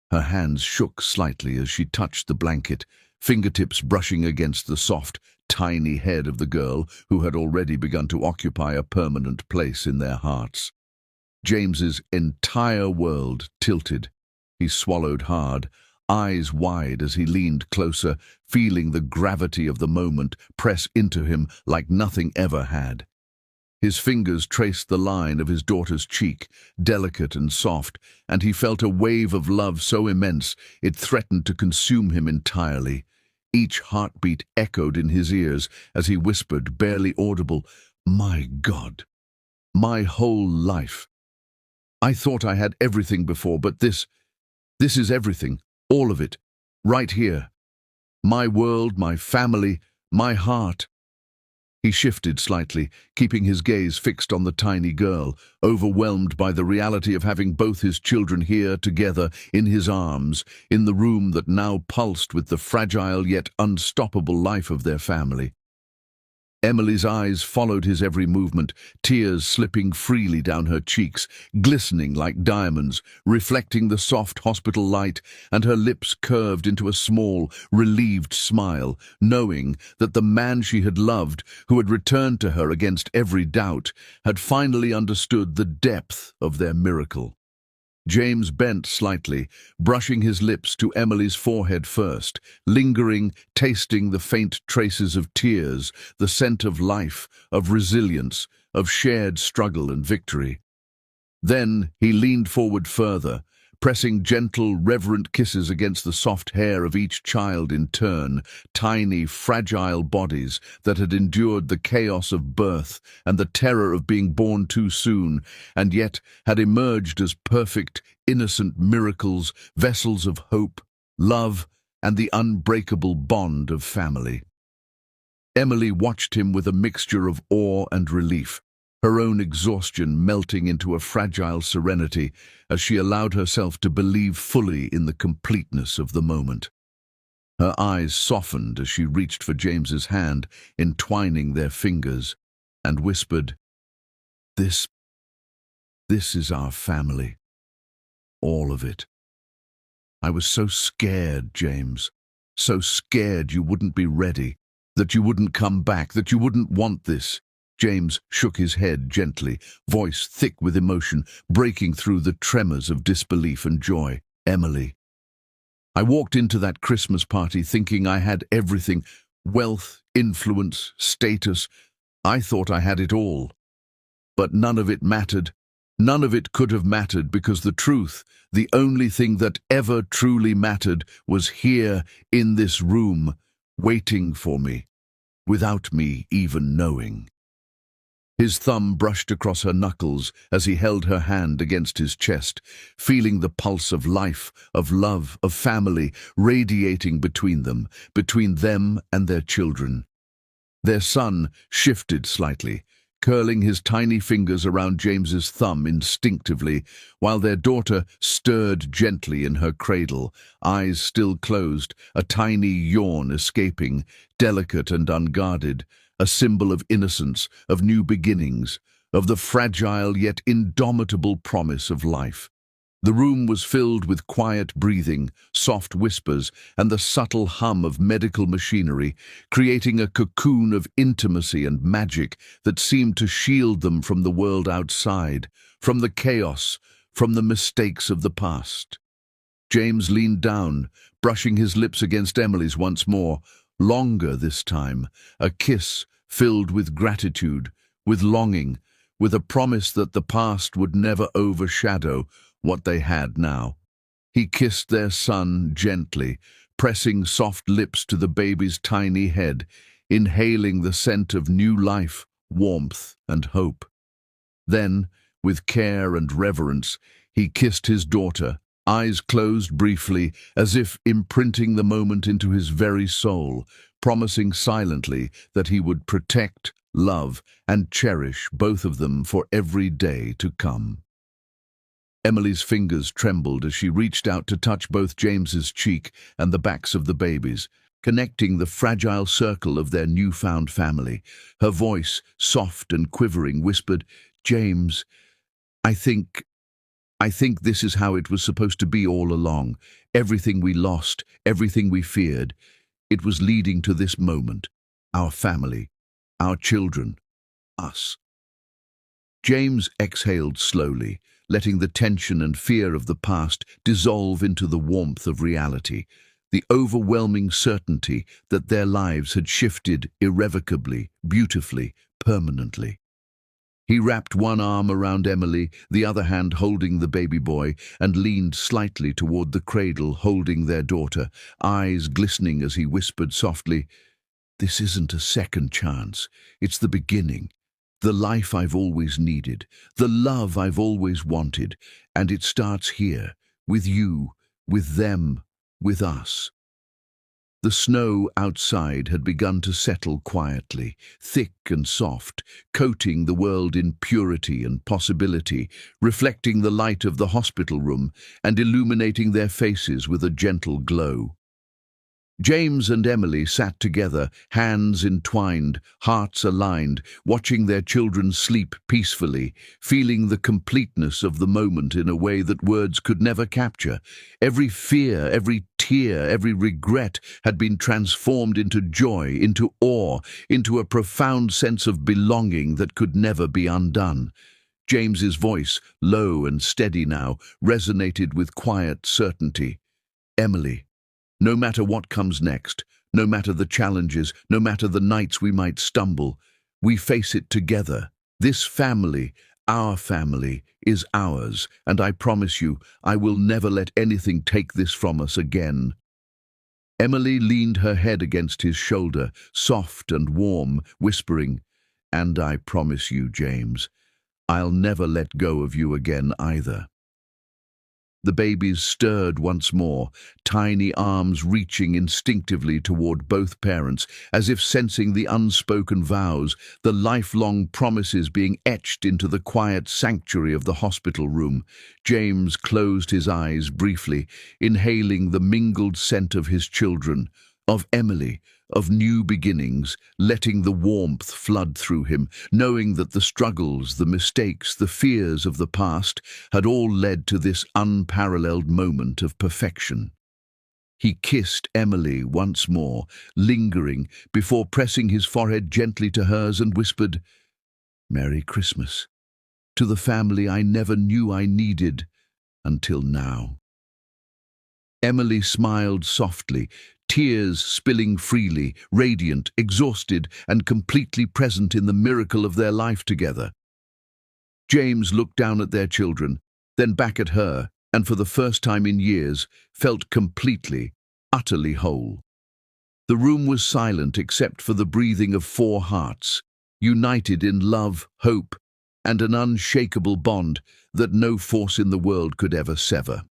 Her hands shook slightly as she touched the blanket, fingertips brushing against the soft, tiny head of the girl who had already begun to occupy a permanent place in their hearts. James's entire world tilted. He swallowed hard, eyes wide as he leaned closer, feeling the gravity of the moment press into him like nothing ever had. His fingers traced the line of his daughter's cheek, delicate and soft, and he felt a wave of love so immense it threatened to consume him entirely. Each heartbeat echoed in his ears as he whispered, barely audible, "My God, my whole life. I thought I had everything before, but this is everything. All of it, right here. My world, my family, my heart." He shifted slightly, keeping his gaze fixed on the tiny girl, overwhelmed by the reality of having both his children here together in his arms, in the room that now pulsed with the fragile yet unstoppable life of their family. Emily's eyes followed his every movement, tears slipping freely down her cheeks, glistening like diamonds, reflecting the soft hospital light, and her lips curved into a small, relieved smile, knowing that the man she had loved, who had returned to her against every doubt, had finally understood the depth of their miracle. James bent slightly, brushing his lips to Emily's forehead first, lingering, tasting the faint traces of tears, the scent of life, of resilience, of shared struggle and victory. Then he leaned forward further, pressing gentle, reverent kisses against the soft hair of each child in turn, tiny, fragile bodies that had endured the chaos of birth and the terror of being born too soon, and yet had emerged as perfect, innocent miracles, vessels of hope, love, and the unbreakable bond of family. Emily watched him with a mixture of awe and relief, her own exhaustion melting into a fragile serenity as she allowed herself to believe fully in the completeness of the moment. Her eyes softened as she reached for James's hand, entwining their fingers, and whispered, This is our family. All of it. I was so scared, James, so scared you wouldn't be ready, that you wouldn't come back, that you wouldn't want this." James shook his head gently, voice thick with emotion, breaking through the tremors of disbelief and joy. "Emily, I walked into that Christmas party thinking I had everything, wealth, influence, status. I thought I had it all. But none of it mattered. None of it could have mattered because the truth, the only thing that ever truly mattered, was here in this room, waiting for me, without me even knowing." His thumb brushed across her knuckles as he held her hand against his chest, feeling the pulse of life, of love, of family radiating between them and their children. Their son shifted slightly, curling his tiny fingers around James's thumb instinctively, while their daughter stirred gently in her cradle, eyes still closed, a tiny yawn escaping, delicate and unguarded, a symbol of innocence, of new beginnings, of the fragile yet indomitable promise of life. The room was filled with quiet breathing, soft whispers, and the subtle hum of medical machinery, creating a cocoon of intimacy and magic that seemed to shield them from the world outside, from the chaos, from the mistakes of the past. James leaned down, brushing his lips against Emily's once more, longer this time, a kiss filled with gratitude, with longing, with a promise that the past would never overshadow what they had now. He kissed their son gently, pressing soft lips to the baby's tiny head, inhaling the scent of new life, warmth, and hope. Then, with care and reverence, he kissed his daughter, eyes closed briefly, as if imprinting the moment into his very soul, promising silently that he would protect, love, and cherish both of them for every day to come. Emily's fingers trembled as she reached out to touch both James's cheek and the backs of the babies, connecting the fragile circle of their newfound family. Her voice, soft and quivering, whispered, "James, I think this is how it was supposed to be all along. Everything we lost, everything we feared, it was leading to this moment. Our family, our children, us." James exhaled slowly, letting the tension and fear of the past dissolve into the warmth of reality, the overwhelming certainty that their lives had shifted irrevocably, beautifully, permanently. He wrapped one arm around Emily, the other hand holding the baby boy, and leaned slightly toward the cradle, holding their daughter, eyes glistening as he whispered softly, "This isn't a second chance. It's the beginning. The life I've always needed, the love I've always wanted, and it starts here, with you, with them, with us." The snow outside had begun to settle quietly, thick and soft, coating the world in purity and possibility, reflecting the light of the hospital room and illuminating their faces with a gentle glow. James and Emily sat together, hands entwined, hearts aligned, watching their children sleep peacefully, feeling the completeness of the moment in a way that words could never capture. Every fear, every tear, every regret had been transformed into joy, into awe, into a profound sense of belonging that could never be undone. James's voice, low and steady now, resonated with quiet certainty. "Emily, no matter what comes next, no matter the challenges, no matter the nights we might stumble, we face it together. This family, our family, is ours, and I promise you, I will never let anything take this from us again." Emily leaned her head against his shoulder, soft and warm, whispering, "And I promise you, James, I'll never let go of you again either." The babies stirred once more, tiny arms reaching instinctively toward both parents, as if sensing the unspoken vows, the lifelong promises being etched into the quiet sanctuary of the hospital room. James closed his eyes briefly, inhaling the mingled scent of his children, of Emily, of new beginnings, letting the warmth flood through him, knowing that the struggles, the mistakes, the fears of the past had all led to this unparalleled moment of perfection. He kissed Emily once more, lingering, before pressing his forehead gently to hers and whispered, "Merry Christmas, to the family I never knew I needed until now." Emily smiled softly, tears spilling freely, radiant, exhausted, and completely present in the miracle of their life together. James looked down at their children, then back at her, and for the first time in years, felt completely, utterly whole. The room was silent except for the breathing of four hearts, united in love, hope, and an unshakable bond that no force in the world could ever sever.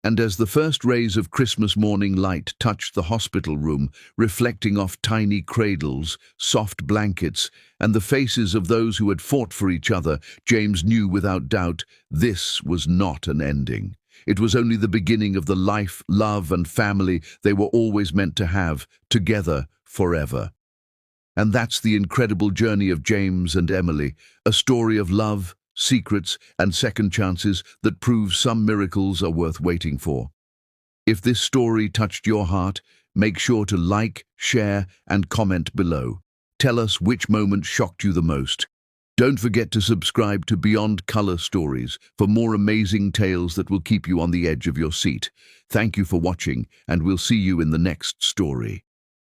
And as the first rays of Christmas morning light touched the hospital room, reflecting off tiny cradles, soft blankets, and the faces of those who had fought for each other, James knew without doubt this was not an ending. It was only the beginning of the life, love, and family they were always meant to have, together forever. And that's the incredible journey of James and Emily, a story of love, secrets, and second chances that proves some miracles are worth waiting for. If this story touched your heart, make sure to like, share, and comment below. Tell us which moment shocked you the most. Don't forget to subscribe to Beyond Color Stories for more amazing tales that will keep you on the edge of your seat. Thank you for watching, and we'll see you in the next story.